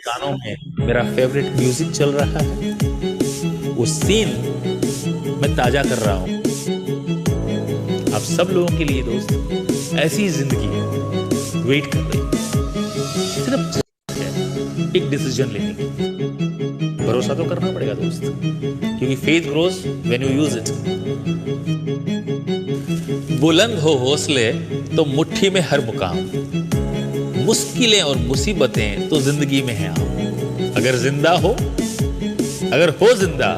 कानों में मेरा फेवरेट म्यूजिक चल रहा है, वो सीन मैं ताजा कर रहा हूँ आप सब लोगों के लिए। दोस्त, ऐसी जिंदगी वेट कर रही है, सिर्फ एक डिसीजन लेने की। भरोसा तो करना पड़ेगा दोस्त, क्योंकि faith grows when you use it. बुलंद हो हौसले तो मुट्ठी में हर मुकाम, मुश्किलें और मुसीबतें तो जिंदगी में है आम। अगर जिंदा हो, अगर हो जिंदा,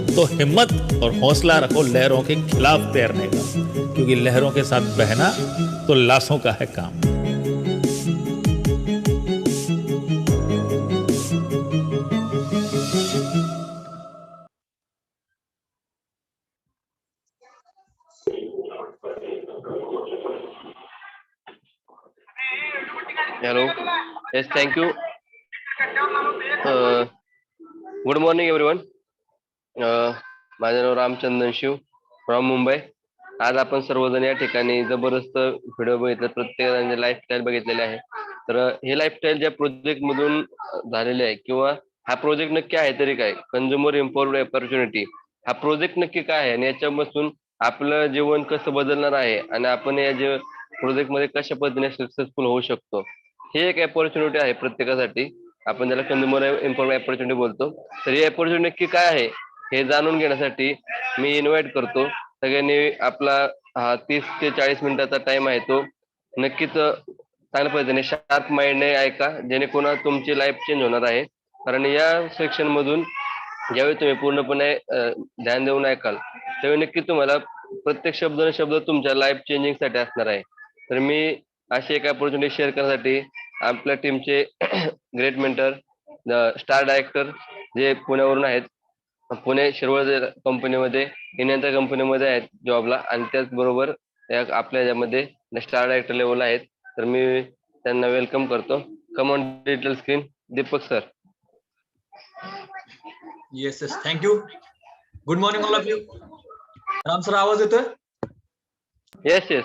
तो हिम्मत और हौसला रखो लहरों के खिलाफ तैरने का, क्योंकि लहरों के साथ बहना तो लाशों का है काम। Hello. Yes, thank you. Good morning, everyone. माझं नाव रामचंद्रन शिव फ्रॉम मुंबई. आज आपण सर्वजण या ठिकाणी जबरदस्त व्हिडिओ बघितले, प्रत्येकाने लाईफस्टाईल बघितलेले आहे. तर हे लाईफस्टाईल ज्या प्रोजेक्ट मधून झालेले आहे, किंवा हा प्रोजेक्ट नक्की आहे तरी काय, कंझ्युमर एम्पॉवर्ड अपॉर्च्युनिटी हा प्रोजेक्ट नक्की काय आहे आणि याच्यापासून आपलं जीवन कसं बदलणार आहे आणि आपण या जे प्रोजेक्ट मध्ये कशा पद्धतीने सक्सेसफुल होऊ शकतो, हे एक अपॉर्च्युनिटी आहे प्रत्येकासाठी. आपण त्याला कंझ्युमर एम्पॉवर्ड अपॉर्च्युनिटी बोलतो. तर ही अपॉर्च्युनिटी नक्की काय आहे हे जाणून घेण्यासाठी मी इन्व्हाइट करतो सगळ्यांनी. आपला हा 30 ते 40 मिनिटाचा टाइम आहे, तो नक्कीच चांगल्या पद्धतीने शार्प माइंडने ऐका, जेणेकरून तुमची लाईफ चेंज होणार आहे. कारण या सेक्शन मधून ज्यावेळी तुम्ही पूर्णपणे ध्यान देऊन ऐकाल, त्यावेळी नक्की तुम्हाला प्रत्येक शब्द न शब्द तुमच्या लाईफ चेंजिंग साठी असणार आहे. तर मी अशी एक अपॉर्च्युनिटी शेअर करण्यासाठी आपल्या टीमचे ग्रेट मेंटर, स्टार डायरेक्टर जे पुण्यावरून आहेत, पुणे शिरवळ कंपनीमध्ये, इंडियन कंपनीमध्ये आहेत जॉबला, आणि त्याचबरोबर आपल्या याच्यामध्ये स्टार डायरेक्टर लेवलला आहेत. तर मी त्यांना वेलकम करतो. Come on digital screen, Deepak sir. Yes yes, thank you. Good morning all of you. Ram sir, आवाज येतोय? Yes yes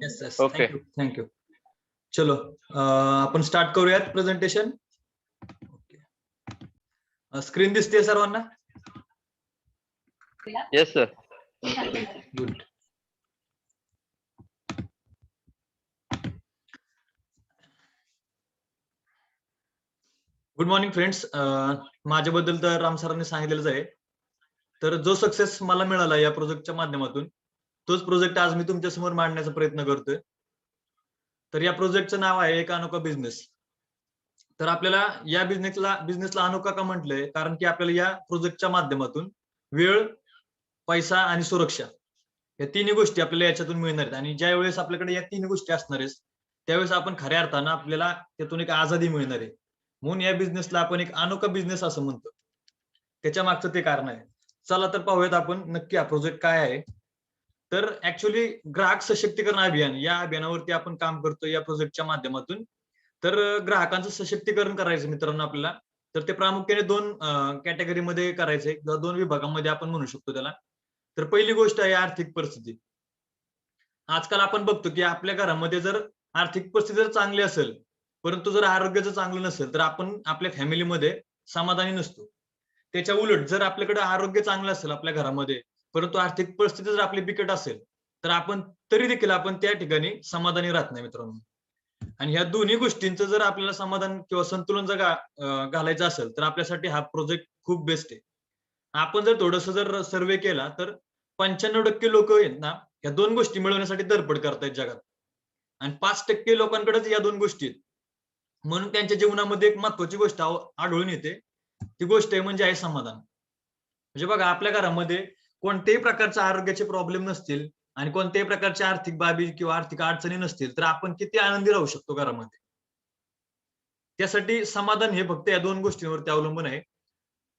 yes yes, okay. Thank you. चलो, आपण स्टार्ट करूयात प्रेझेंटेशन. स्क्रीन दिसते सर्वांना? Yes sir. Good. Good morning friends. माझ्याबद्दल तर राम सरांनी सांगितलेलंच आहे. तर जो सक्सेस मला मिळाला या प्रोजेक्टच्या माध्यमातून, तोच प्रोजेक्ट आज मी तुमच्या समोर मांडण्याचा प्रयत्न करतोय. तर या प्रोजेक्टचं नाव आहे एक अनोखा बिझनेस. तर आपल्याला या बिझनेसला अनोखा का म्हटलंय, कारण की आपल्याला या प्रोजेक्टच्या माध्यमातून वेळ, पैसा आणि सुरक्षा या तिन्ही गोष्टी आपल्याला याच्यातून मिळणार आहेत. आणि ज्या वेळेस आपल्याकडे या तिन्ही गोष्टी असणार आहेत, त्यावेळेस आपण खऱ्या अर्थानं आपल्याला त्यातून एक आझादी मिळणार आहे. म्हणून या बिझनेसला आपण एक अनोखा बिझनेस असं म्हणतो. त्याच्या मागचं ते कारण आहे. चला तर पाहूयात आपण नक्की हा प्रोजेक्ट काय आहे. तर ऍक्च्युअली ग्राहक सशक्तीकरण अभियान या अभियानावरती आपण काम करतो या प्रोजेक्टच्या माध्यमातून. तर ग्राहकांचं सशक्तीकरण करायचं मित्रांनो आपल्याला. तर ते प्रामुख्याने 2 कॅटेगरीमध्ये करायचंय, किंवा 2 विभागामध्ये आपण म्हणू शकतो त्याला. तर पहिली गोष्ट आहे आर्थिक परिस्थिती. आजकाल आपण बघतो की आपल्या घरामध्ये जर आर्थिक परिस्थिती जर चांगली असेल, परंतु जर आरोग्य जर चांगलं नसेल, तर आपण आपल्या फॅमिलीमध्ये समाधानी नसतो. त्याच्या उलट जर आपल्याकडे आरोग्य चांगलं असेल आपल्या घरामध्ये, परंतु आर्थिक परिस्थिती जर आपली बिकट असेल, तर आपण तरी देखील आपण त्या ठिकाणी समाधानी राहत नाही मित्रांनो. आणि ह्या दोन्ही गोष्टींचं जर आपल्याला समाधान किंवा संतुलन जर घालायचं असेल, तर आपल्यासाठी हा प्रोजेक्ट खूप बेस्ट आहे. आपण जर थोडस जर सर्वे केला, तर 95% लोक आहेत ना, या 2 गोष्टी मिळवण्यासाठी धडपड करतायत जगात. आणि 5% लोकांकडेच या 2 गोष्टी आहेत. म्हणून त्यांच्या जीवनामध्ये एक महत्वाची गोष्ट आढळून येते. ती गोष्ट आहे म्हणजे आहे समाधान. म्हणजे बघा, आपल्या घरामध्ये कोणत्याही प्रकारच्या आरोग्याचे प्रॉब्लेम नसतील आणि कोणत्याही प्रकारच्या आर्थिक बाबी किंवा आर्थिक अडचणी नसतील, तर आपण किती आनंदी राहू शकतो घरामध्ये. त्यासाठी समाधान हे फक्त या 2 गोष्टींवरती अवलंबून आहे.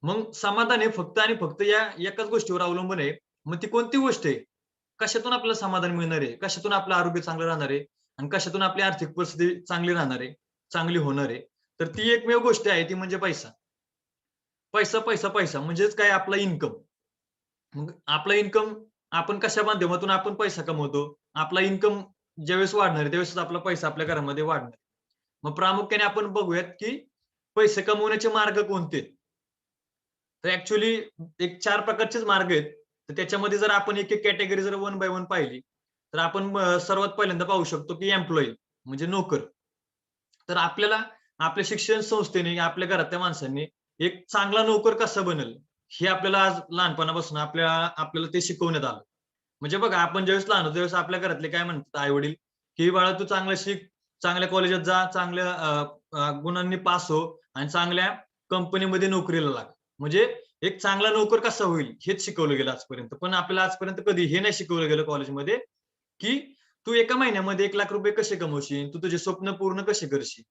मग समाधान हे फक्त आणि फक्त या एकाच गोष्टीवर अवलंबून आहे. मग ती कोणती गोष्ट आहे? कशातून आपल्याला समाधान मिळणार आहे, कशातून आपलं आरोग्य चांगलं राहणार आहे आणि कशातून आपली आर्थिक परिस्थिती चांगली राहणार आहे, चांगली होणार आहे. तर ती एकमेव गोष्ट आहे, ती म्हणजे पैसा. पैसा पैसा पैसा म्हणजेच काय? आपला इन्कम. मग आपला इन्कम आपण कशा माध्यमातून आपण पैसा कमवतो? आपला इन्कम ज्यावेळेस वाढणार आहे त्यावेळेस आपला पैसा आपल्या घरामध्ये वाढणार. मग प्रामुख्याने आपण बघूयात की पैसे कमवण्याचे मार्ग कोणते? तर ऍक्च्युली एक 4 प्रकारचेच मार्ग आहेत. तर त्याच्यामध्ये जर आपण एक एक कॅटेगरी जर वन बाय वन पाहिली, तर आपण सर्वात पहिल्यांदा पाहू शकतो की एम्प्लॉई म्हणजे नोकर. तर आपल्याला आपल्या शिक्षण संस्थेने, आपल्या घरातल्या माणसांनी एक चांगला नोकर कसा बनेल, हे आपल्याला आज लहानपणापासून आपल्याला ते शिकवण्यात आलं. म्हणजे बघा, आपण ज्यावेळेस लहान होतो त्यावेळेस आपल्या घरातले काय म्हणतात आई-वडील, की "बाळा तू चांगलं शिक, चांगल्या कॉलेजात जा, चांगल्या गुणांनी पास हो आणि चांगल्या कंपनीमध्ये नोकरीला लाग." म्हणजे एक चांगला नोकर कसा होईल हेच शिकवलं गेलं आजपर्यंत. पण आपल्याला आजपर्यंत कधी हे नाही शिकवलं गेलं कॉलेजमध्ये, की तू एका महिन्यामध्ये ₹1,00,000 कसे कमवशील? तू तुझे स्वप्न पूर्ण कसे करशील?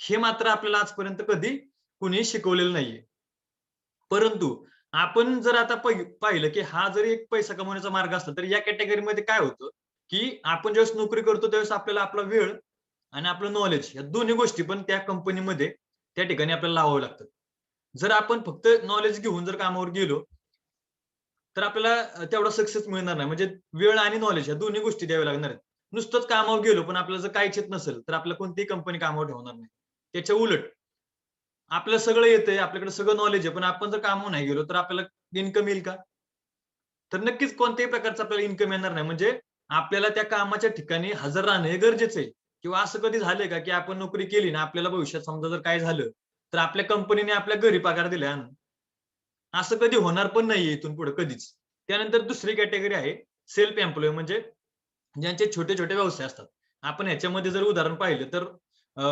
हे मात्र आपल्याला आजपर्यंत कधी कुणी शिकवलेलं नाहीये. परंतु आपण जर आता पाहिलं, की हा जरी एक पैसा कमवण्याचा मार्ग असला, तर या कॅटेगरीमध्ये काय होतं, की आपण ज्यावेळेस नोकरी करतो त्यावेळेस आपल्याला आपला वेळ आणि आपलं नॉलेज या दोन्ही गोष्टी पण त्या कंपनीमध्ये त्या ठिकाणी आपल्याला लावावं लागतात. जर आपण फक्त नॉलेज घेऊन जर कामावर गेलो, तर आपल्याला तेवढा सक्सेस मिळणार नाही. म्हणजे वेळ आणि नॉलेज या दोन्ही गोष्टी द्याव्या लागणार आहेत. नुसतंच कामावर गेलो, पण आपल्याला जर काहीच येत नसेल, तर आपल्याला कोणतीही कंपनी कामावर ठेवणार नाही. त्याच्या उलट आपल्याला सगळं येतंय, आपल्याकडे सगळं नॉलेज आहे, पण आपण जर कामावर नाही गेलो, तर आपल्याला इन्कम येईल का? तर नक्कीच कोणत्याही प्रकारचा आपल्याला इन्कम येणार नाही. म्हणजे आपल्याला त्या कामाच्या ठिकाणी हजर राहणं हे गरजेचं आहे. किंवा असं कधी झालंय का, की आपण नोकरी केली ना, आपल्याला भविष्यात समजा जर काय झालं, तर आपल्या कंपनीने आपल्या घरी पगार दिला आणून. असं कधी होणार पण नाहीये इथून पुढे कधीच. त्यानंतर दुसरी कॅटेगरी आहे सेल्फ एम्प्लॉयी म्हणजे ज्यांचे छोटे-छोटे व्यवसाय असतात. आपण ह्याच्यामध्ये जर उदाहरण पाहिलं तर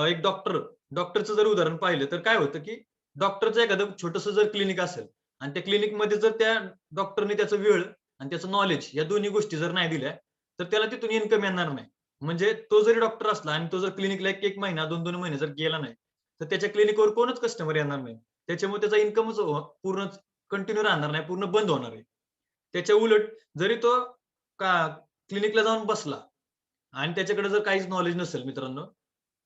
एक डॉक्टरचं जर उदाहरण पाहिलं तर काय होतं, की डॉक्टरचं एखादं छोटंसं जर क्लिनिक असेल आणि त्या क्लिनिकमध्ये जर त्या डॉक्टरने त्याचा वेळ आणि त्याचं नॉलेज या दोन्ही गोष्टी जर नाही दिल्या, तर त्याला तिथून इन्कम येणार नाही. म्हणजे तो जरी डॉक्टर असला आणि तो जर क्लिनिकला 1-1 महिना, 2-2 महिने जर गेला नाही, तर त्याच्या क्लिनिकवर कोणच कस्टमर येणार नाही. त्याच्यामुळे त्याचा इन्कमच पूर्ण कंटिन्यू राहणार नाही, पूर्ण बंद होणार आहे. त्याच्या उलट जरी तो क्लिनिकला जाऊन बसला आणि त्याच्याकडे जर काहीच नॉलेज नसेल मित्रांनो,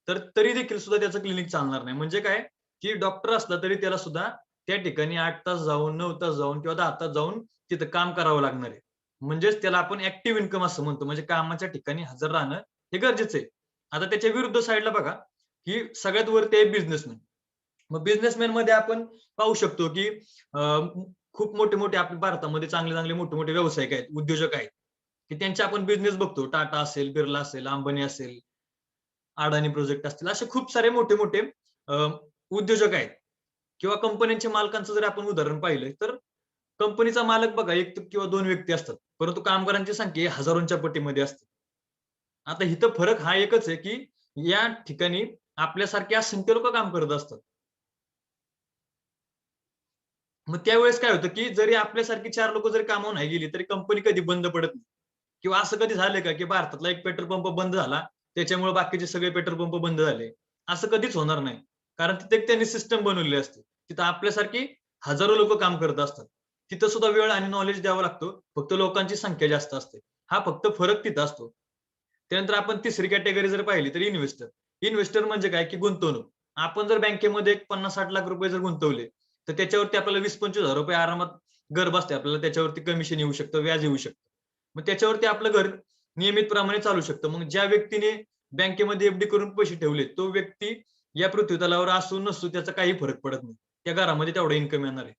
तर तरी देखील सुद्धा त्याचं क्लिनिक चालणार नाही. म्हणजे काय, की डॉक्टर असला तरी त्याला सुद्धा त्या ठिकाणी 8 तास जाऊन, 9 तास जाऊन किंवा 10 तास जाऊन तिथं काम करावं लागणार आहे. म्हणजेच त्याला आपण ॲक्टिव्ह इन्कम असं म्हणतो. म्हणजे कामाच्या ठिकाणी हजर राहणं हे गरजेचं आहे. आता त्याच्या विरुद्ध साइडला बघा, की सगळ्यात वरती आहे बिझनेसमॅन. मग बिझनेसमॅनमध्ये आपण पाहू शकतो, की खूप मोठे-मोठे आपल्या भारतामध्ये चांगले-चांगले मोठे-मोठे व्यावसायिक आहेत, उद्योजक आहेत, की त्यांचे आपण बिझनेस बघतो. टाटा असेल, बिर्ला असेल, अंबानी असेल, अडाणी प्रोजेक्ट असतील, असे खूप सारे मोठे-मोठे अ, उद्योजक आहेत किंवा कंपन्यांच्या मालकांचं जर आपण उदाहरण पाहिलं, तर कंपनीचा मालक बघा 1 किंवा 2 व्यक्ती असतात. परंतु कामगारांची संख्या ही हजारोंच्या पटीमध्ये असते. आता इथं फरक हा एकच आहे, की या ठिकाणी आपल्यासारखे असंख्य लोकं काम करत असतात. मग त्यावेळेस काय होतं, की जरी आपल्यासारखी 4 लोकं जरी कामावर नाही गेली, तरी कंपनी कधी बंद पडत नाही. किंवा असं कधी झालंय का, की भारतातला एक पेट्रोल पंप बंद झाला, त्याच्यामुळे बाकीचे सगळे पेट्रोल पंप बंद झाले. असं कधीच होणार नाही. कारण तिथे एक त्यांनी सिस्टम बनवलेली असते. तिथं आपल्यासारखी हजारो लोकं काम करत असतात. तिथं सुद्धा वेळ आणि नॉलेज द्यावा लागतो. फक्त लोकांची संख्या जास्त असते. हा फक्त फरक तिथं असतो. त्यानंतर आपण तिसरी कॅटेगरी जर पाहिली तर इन्व्हेस्टर. इन्व्हेस्टर म्हणजे काय, की गुंतवणूक. आपण जर बँकेमध्ये एक 50-60 लाख रुपये जर गुंतवले, तर त्याच्यावरती आपल्याला 20-25 हजार रुपये आरामात घर बसल्या आपल्याला त्याच्यावरती कमिशन येऊ शकतं, व्याज येऊ शकतं. मग त्याच्यावरती आपलं घर नियमितप्रमाणे चालू शकतं. मग ज्या व्यक्तीने बँकेमध्ये एफ करून पैसे ठेवले, तो व्यक्ती या पृथ्वीतलावर असू नसू त्याचा काही फरक पडत नाही. त्या घरामध्ये तेवढा इन्कम येणार आहे.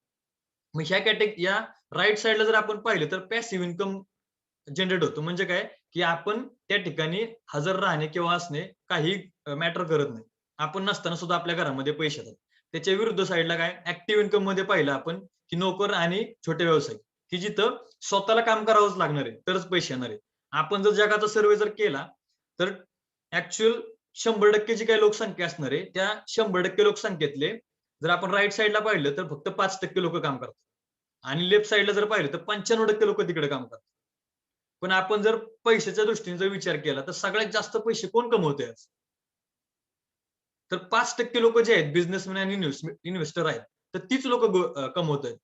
मग या राइट साइडला जर आपण पाहिलं तर पॅसिव्ह इन्कम जनरेट होतो. म्हणजे काय, की आपण त्या ठिकाणी हजर राहणे किंवा असणे काही मॅटर करत नाही. आपण नसताना सुद्धा आपल्या घरामध्ये पैसे येतात. त्याच्या विरुद्ध साइडला काय ॲक्टिव्ह इन्कममध्ये पाहिलं आपण, की नोकर आणि छोटे व्यवसाय, की जिथं स्वतःला काम करावंच लागणार आहे, तरच पैसे येणार आहे. आपण जर जगाचा सर्व्हे जर केला, तर ॲक्चुअल 100% जी काही लोकसंख्या असणार आहे, त्या 100% लोकसंख्येतले जर आपण राइट साइडला पाहिलं, तर फक्त 5% लोकं काम करतात. आणि लेफ्ट साइडला जर पाहिलं, तर 95% लोकं तिकडे काम करतात. पण आपण जर पैशाच्या दृष्टीने जर विचार केला, तर सगळ्यात जास्त पैसे कोण कमवतंय आज? तर 5% लोकं जे आहेत बिझनेसमॅन आणि इन्व्हेस्टर आहेत, तर तीच लोकं कमवतायत.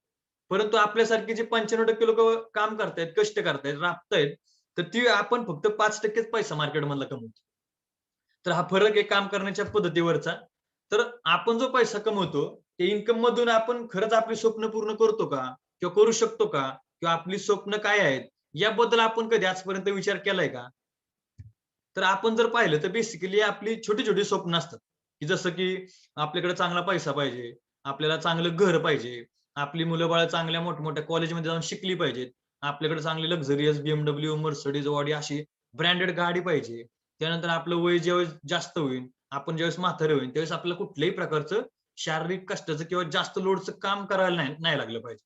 परंतु आपल्यासारखे जे 95% लोकं काम करतायत, कष्ट करतायत, राबतायत, तर ती आपण फक्त 5%च पैसा मार्केटमधला कमवतो. तर हा फरक आहे काम करण्याच्या पद्धतीवरचा. तर आपण जो पैसा कमवतो, त्या इन्कममधून आपण खरंच आपली स्वप्न पूर्ण करतो का? किंवा करू शकतो का? किंवा आपली स्वप्न काय आहेत? याबद्दल आपण कधी आजपर्यंत विचार केलाय का? तर आपण जर पाहिलं तर बेसिकली आपली छोटी-छोटी स्वप्न असतात. की जसं की आपल्याकडे चांगला पैसा पाहिजे, आपल्याला चांगलं घर पाहिजे, आपली मुलं बाळ चांगल्या मोठमोठ्या कॉलेजमध्ये जाऊन शिकली पाहिजेत, आपल्याकडे चांगली लक्झरियस BMW, मर्सिडीज, ऑडी अशी ब्रँडेड गाडी पाहिजे. त्यानंतर आपलं वय ज्यावेळेस जास्त होईल, आपण ज्यावेळेस म्हातारे होईल, त्यावेळेस आपल्याला कुठल्याही प्रकारचं शारीरिक कष्टाचं किंवा जास्त लोडचं काम करायला नाही नाही लागलं पाहिजे.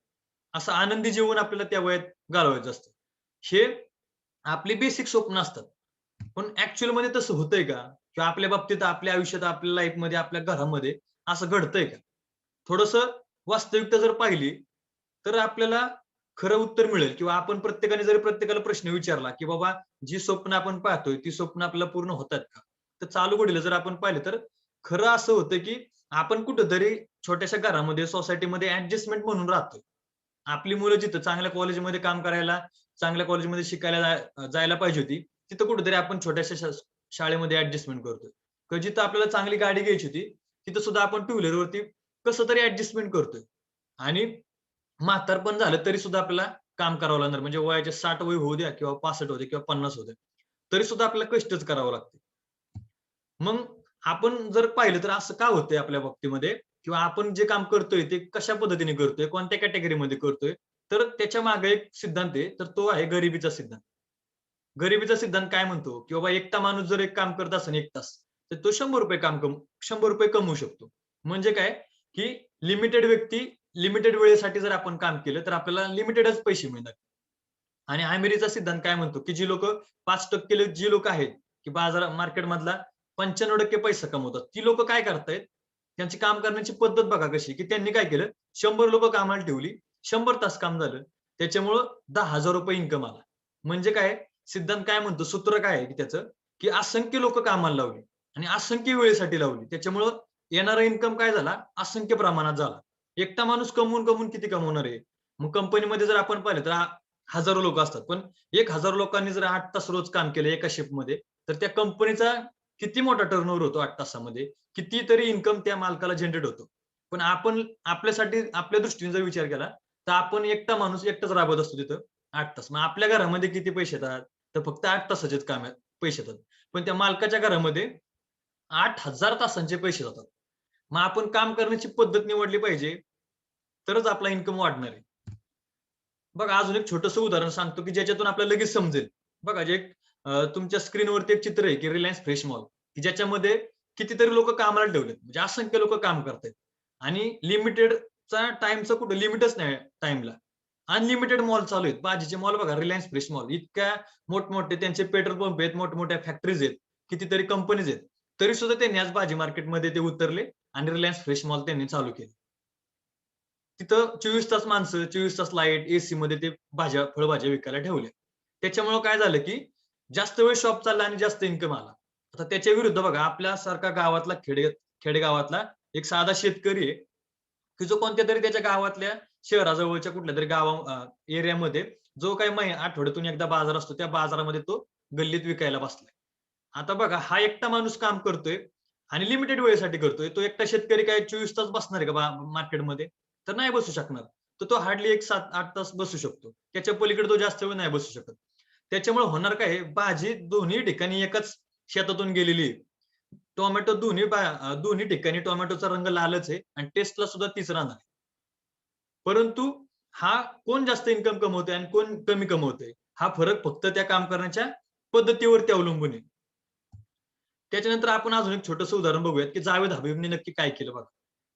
असं आनंदी जीवन आपल्याला त्या वयात घालवायचं असतं. हे आपली बेसिक स्वप्न असतात. पण ऍक्च्युअल मध्ये तसं होतंय का? किंवा आपल्या बाबतीत, आपल्या आयुष्यात, आपल्या लाईफमध्ये, आपल्या घरामध्ये असं घडतंय का? थोडंसं वास्तविकता जर पाहिली, तर आपल्याला खरं उत्तर मिळेल किंवा आपण प्रत्येकाने जर प्रत्येकाला प्रश्न विचारला, की बाबा जी स्वप्न आपण पाहतोय, ती स्वप्न आपल्याला पूर्ण होतात का? तर चालू घडीला जर आपण पाहिलं, तर खरं असं होतं, की आपण कुठेतरी छोट्याशा घरामध्ये, सोसायटीमध्ये ॲडजस्टमेंट म्हणून राहतोय. आपली मुलं जिथं चांगल्या कॉलेजमध्ये काम करायला, चांगल्या कॉलेजमध्ये शिकायला जायला पाहिजे होती, तिथं कुठेतरी आपण छोट्याशा शाळेमध्ये ॲडजस्टमेंट करतोय. किंवा जिथं आपल्याला चांगली गाडी घ्यायची होती, तिथं सुद्धा आपण टू व्हीलरवरती कसं तरी ॲडजस्टमेंट करतोय. आणि म्हातारपण झालं तरी सुद्धा आपल्याला काम करावं लागणार. म्हणजे वयाचे 60 वय होऊ द्या किंवा 65 होऊ द्या किंवा 50 होऊ द्या. तरी सुद्धा आपल्याला कष्टच करावं लागतं. मग आपण जर पाहिलं तर असं का होतंय आपल्या बाबतीमध्ये किंवा आपण जे काम करतोय ते कशा पद्धतीने करतोय, कोणत्या कॅटेगरीमध्ये करतोय, तर त्याच्या मागे एक सिद्धांत आहे, तर तो आहे गरिबीचा सिद्धांत. गरिबीचा सिद्धांत काय म्हणतो, की बाबा एकटा माणूस जर एक काम करत असेल 1 तास, तर तो ₹100 कमवू शकतो. म्हणजे काय, की लिमिटेड व्यक्ती लिमिटेड वेळेसाठी जर आपण काम केलं, तर आपल्याला लिमिटेडच पैसे मिळणार. आणि अमेरीचा सिद्धांत काय म्हणतो, की जी लोकं 5% जी लोकं आहेत, की मार्केटमधला 95% पैसा कमवतात. ती लोकं काय करतायत, त्यांची काम करण्याची पद्धत बघा कशी, की त्यांनी काय केलं, 100 लोकं कामाला ठेवली, 100 तास काम झालं. त्याच्यामुळं ₹10,000 इन्कम आला. म्हणजे काय, सिद्धांत काय म्हणतो, सूत्र काय आहे की त्याचं, की असंख्य लोकं कामाला लावली आणि असंख्य वेळेसाठी लावली. त्याच्यामुळं येणारा इन्कम काय झाला, असंख्य प्रमाणात झाला. एकटा माणूस कमवून किती कमवणार आहे? मग कंपनीमध्ये जर आपण पाहिलं तर हजारो लोकं असतात. पण 1,000 लोकांनी जर 8 तास रोज काम केलं एका शिफ्टमध्ये, तर त्या कंपनीचा किती मोठा टर्नओव्हर होतो 8 तासामध्ये, कितीतरी इन्कम त्या मालकाला जनरेट होतो. पण आपण आपल्यासाठी आपल्या दृष्टीने जर विचार केला, तर आपण एकटा माणूस एकटाच राबत असतो तिथं 8 तास. मग आपल्या घरामध्ये किती पैसे येतात? तर फक्त 8 तासाचेच काम आहे पैसे येतात. पण त्या मालकाच्या घरामध्ये 8,000 तासांचे पैसे जातात. मग आपण काम करण्याची पद्धत निवडली पाहिजे, तरच आपला इन्कम वाढणार आहे. बघा अजून एक छोटंसं उदाहरण सांगतो, की ज्याच्यातून आपल्याला लगेच समजेल. बघा तुमच्या स्क्रीनवरती एक चित्र आहे, की रिलायन्स फ्रेश मॉल, की ज्याच्यामध्ये कितीतरी लोकं कामाला ठेवलेत. म्हणजे असंख्य लोकं काम करतायत आणि लिमिटेडचा टाईमचं कुठं लिमिटच नाही टाईमला. अनलिमिटेड मॉल चालू आहेत. भाजीचे मॉल बघा, रिलायन्स फ्रेश मॉल इतक्या मोठमोठे त्यांचे पेट्रोल पंप आहेत, मोठमोठ्या फॅक्टरीज आहेत, कितीतरी कंपनीज आहेत. तरी सुद्धा त्यांनी आज भाजी मार्केटमध्ये ते उतरले आणि रिलायन्स फ्रेश मॉल त्यांनी चालू केले. तिथं 24 तास माणसं, 24 तास लाईट, एसीमध्ये ते फळभाज्या विकायला ठेवल्या. त्याच्यामुळं काय झालं, की जास्त वेळ शॉप चालला आणि जास्त इन्कम आला. आता त्याच्या विरुद्ध बघा आपल्यासारखा गावातला खेडेगावातला एक साधा शेतकरी आहे, की जो कोणत्यातरी त्याच्या गावातल्या शहराजवळच्या कुठल्यातरी एरियामध्ये जो काही आठवड्यातून एकदा बाजार असतो, त्या बाजारामध्ये तो गल्लीत विकायला बसलाय. आता बघा हा एकटा माणूस काम करतोय आणि लिमिटेड वेळेसाठी करतोय. तो एकटा शेतकरी काय 24 तास बसणार आहे का मार्केटमध्ये? तर नाही बसू शकणार. तर तो हार्डली एक 7-8 तास बसू शकतो. त्याच्या पलीकडे तो जास्त वेळ नाही बसू शकत. त्याच्यामुळे होणार काय आहे, भाजी दोन्ही ठिकाणी एकाच शेतातून गेलेली आहे. टोमॅटो दोन्ही ठिकाणी टोमॅटोचा रंग लालच आहे आणि टेस्टला सुद्धा तीच राहणार. परंतु हा कोण जास्त इन्कम कमवतोय आणि कोण कमी कमवतोय, हा फरक फक्त त्या काम करण्याच्या पद्धतीवरती अवलंबून आहे. त्याच्यानंतर आपण अजून एक छोटंसं उदाहरण बघूयात, की जावेद हबीबने नक्की काय केलं बघा.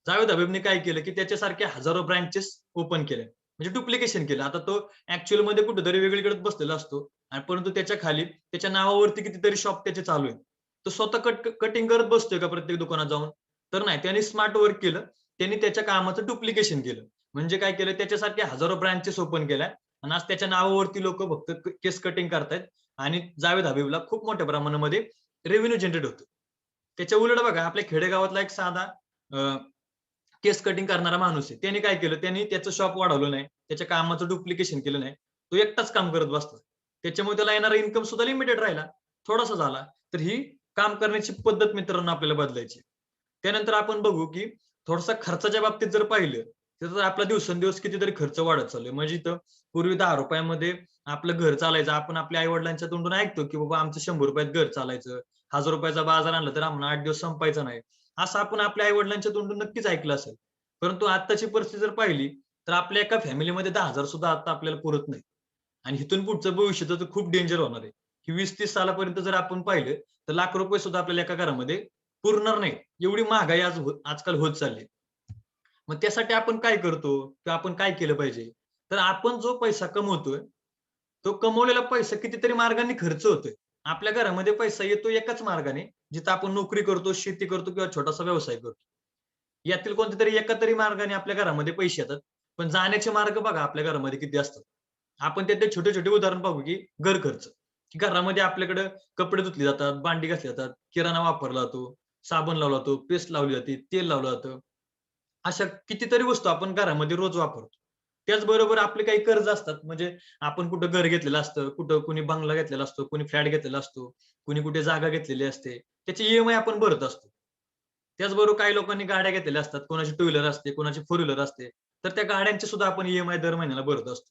जावेद हबीबने काय केलं, की त्याच्यासारख्या हजारो ब्रँचेस ओपन केल्या. म्हणजे डुप्लिकेशन केलं. आता तो ॲक्चुअलमध्ये कुठेतरी वेगळीकडेच बसलेला असतो आणि परंतु त्याच्या खाली त्याच्या नावावरती कितीतरी शॉप त्याचे चालू आहेत. तो स्वतः कटिंग करत बसतोय का प्रत्येक दुकानात जाऊन? तर नाही. त्याने स्मार्ट वर्क केलं. त्यांनी त्याच्या कामाचं डुप्लिकेशन केलं. म्हणजे काय केलं, त्याच्यासारख्या हजारो ब्रँचेस ओपन केल्या आणि आज त्याच्या नावावरती लोकं फक्त केस कटिंग करतायत आणि जावेद हबीबला खूप मोठ्या प्रमाणामध्ये रेव्हेन्यू जनरेट होतो. त्याच्या उलट बघा आपल्या खेडेगावातला एक साधा केस कटिंग करणारा माणूस आहे. त्याने काय केलं, त्यांनी त्याचं शॉप वाढवलं नाही. त्याच्या कामाचं डुप्लिकेशन केलं नाही. तो एकटाच काम करत बसला. त्याच्यामुळे त्याला येणारा इन्कम सुद्धा लिमिटेड राहिला. थोडासा झाला. तर ही काम करण्याची पद्धत मित्रांनो आपल्याला बदलायची. त्यानंतर आपण बघू, की थोडासा खर्चाच्या बाबतीत जर पाहिलं, तर आपला दिवसेंदिवस कितीतरी खर्च वाढत चाललोय. म्हणजे इथं पूर्वी ₹10 मध्ये आपलं घर चालायचं. आपण आपल्या आई-वडिलांच्या तोंडून ऐकतो, की बाबा आमचं ₹100 घर चालायचं. ₹1000 बाजार आणला तर आम्हाला 8 दिवस संपायचा नाही. असं आपण आपल्या आई वडिलांच्या तोंडून नक्कीच ऐकलं असेल. परंतु आत्ताची परिस्थिती जर पाहिली तर आपल्या एका फॅमिलीमध्ये 10,000 सुद्धा आता आपल्याला पुरत नाही. आणि इथून पुढचं भविष्य तर खूप डेंजर होणार आहे, की 20-30 सालापर्यंत जर आपण पाहिलं तर लाख रुपये सुद्धा आपल्याला एका घरामध्ये पुरणार नाही. एवढी महागाई आजकाल होत चालली. मग त्यासाठी आपण काय करतो किंवा आपण काय केलं पाहिजे? तर आपण जो पैसा कमवतोय, तो कमवलेला पैसा कितीतरी मार्गाने खर्च होतोय. आपल्या घरामध्ये पैसा येतो एकाच मार्गाने, जिथं आपण नोकरी करतो, शेती करतो किंवा छोटासा व्यवसाय करतो. यातील कोणत्यातरी एका तरी मार्गाने आपल्या घरामध्ये पैसे येतात. पण जाण्याचे मार्ग बघा आपल्या घरामध्ये किती असतात. आपण त्यातले छोटे-छोटे उदाहरण पाहू, की घर खर्च, की घरामध्ये आपल्याकडे कपडे धुतले जातात, भांडी घासली जातात, किराणा वापरला जातो, साबण लावला जातो, पेस्ट लावली जाते, तेल लावलं जातं. अशा कितीतरी वस्तू आपण घरामध्ये रोज वापरतो. त्याचबरोबर आपले काही कर्ज असतात. म्हणजे आपण कुठं घर घेतलेलं असतं, कुठं कुणी बंगला घेतलेला असतो, कुणी फ्लॅट घेतलेला असतो, कुणी कुठे जागा घेतलेली असते. त्याची ईएमआय आपण भरत असतो. त्याचबरोबर काही लोकांनी गाड्या घेतलेल्या असतात. कोणाची टू व्हीलर असते, कोणाची फोर व्हीलर असते. तर त्या गाड्यांचे सुद्धा आपण ईएमआय दर महिन्याला भरत असतो.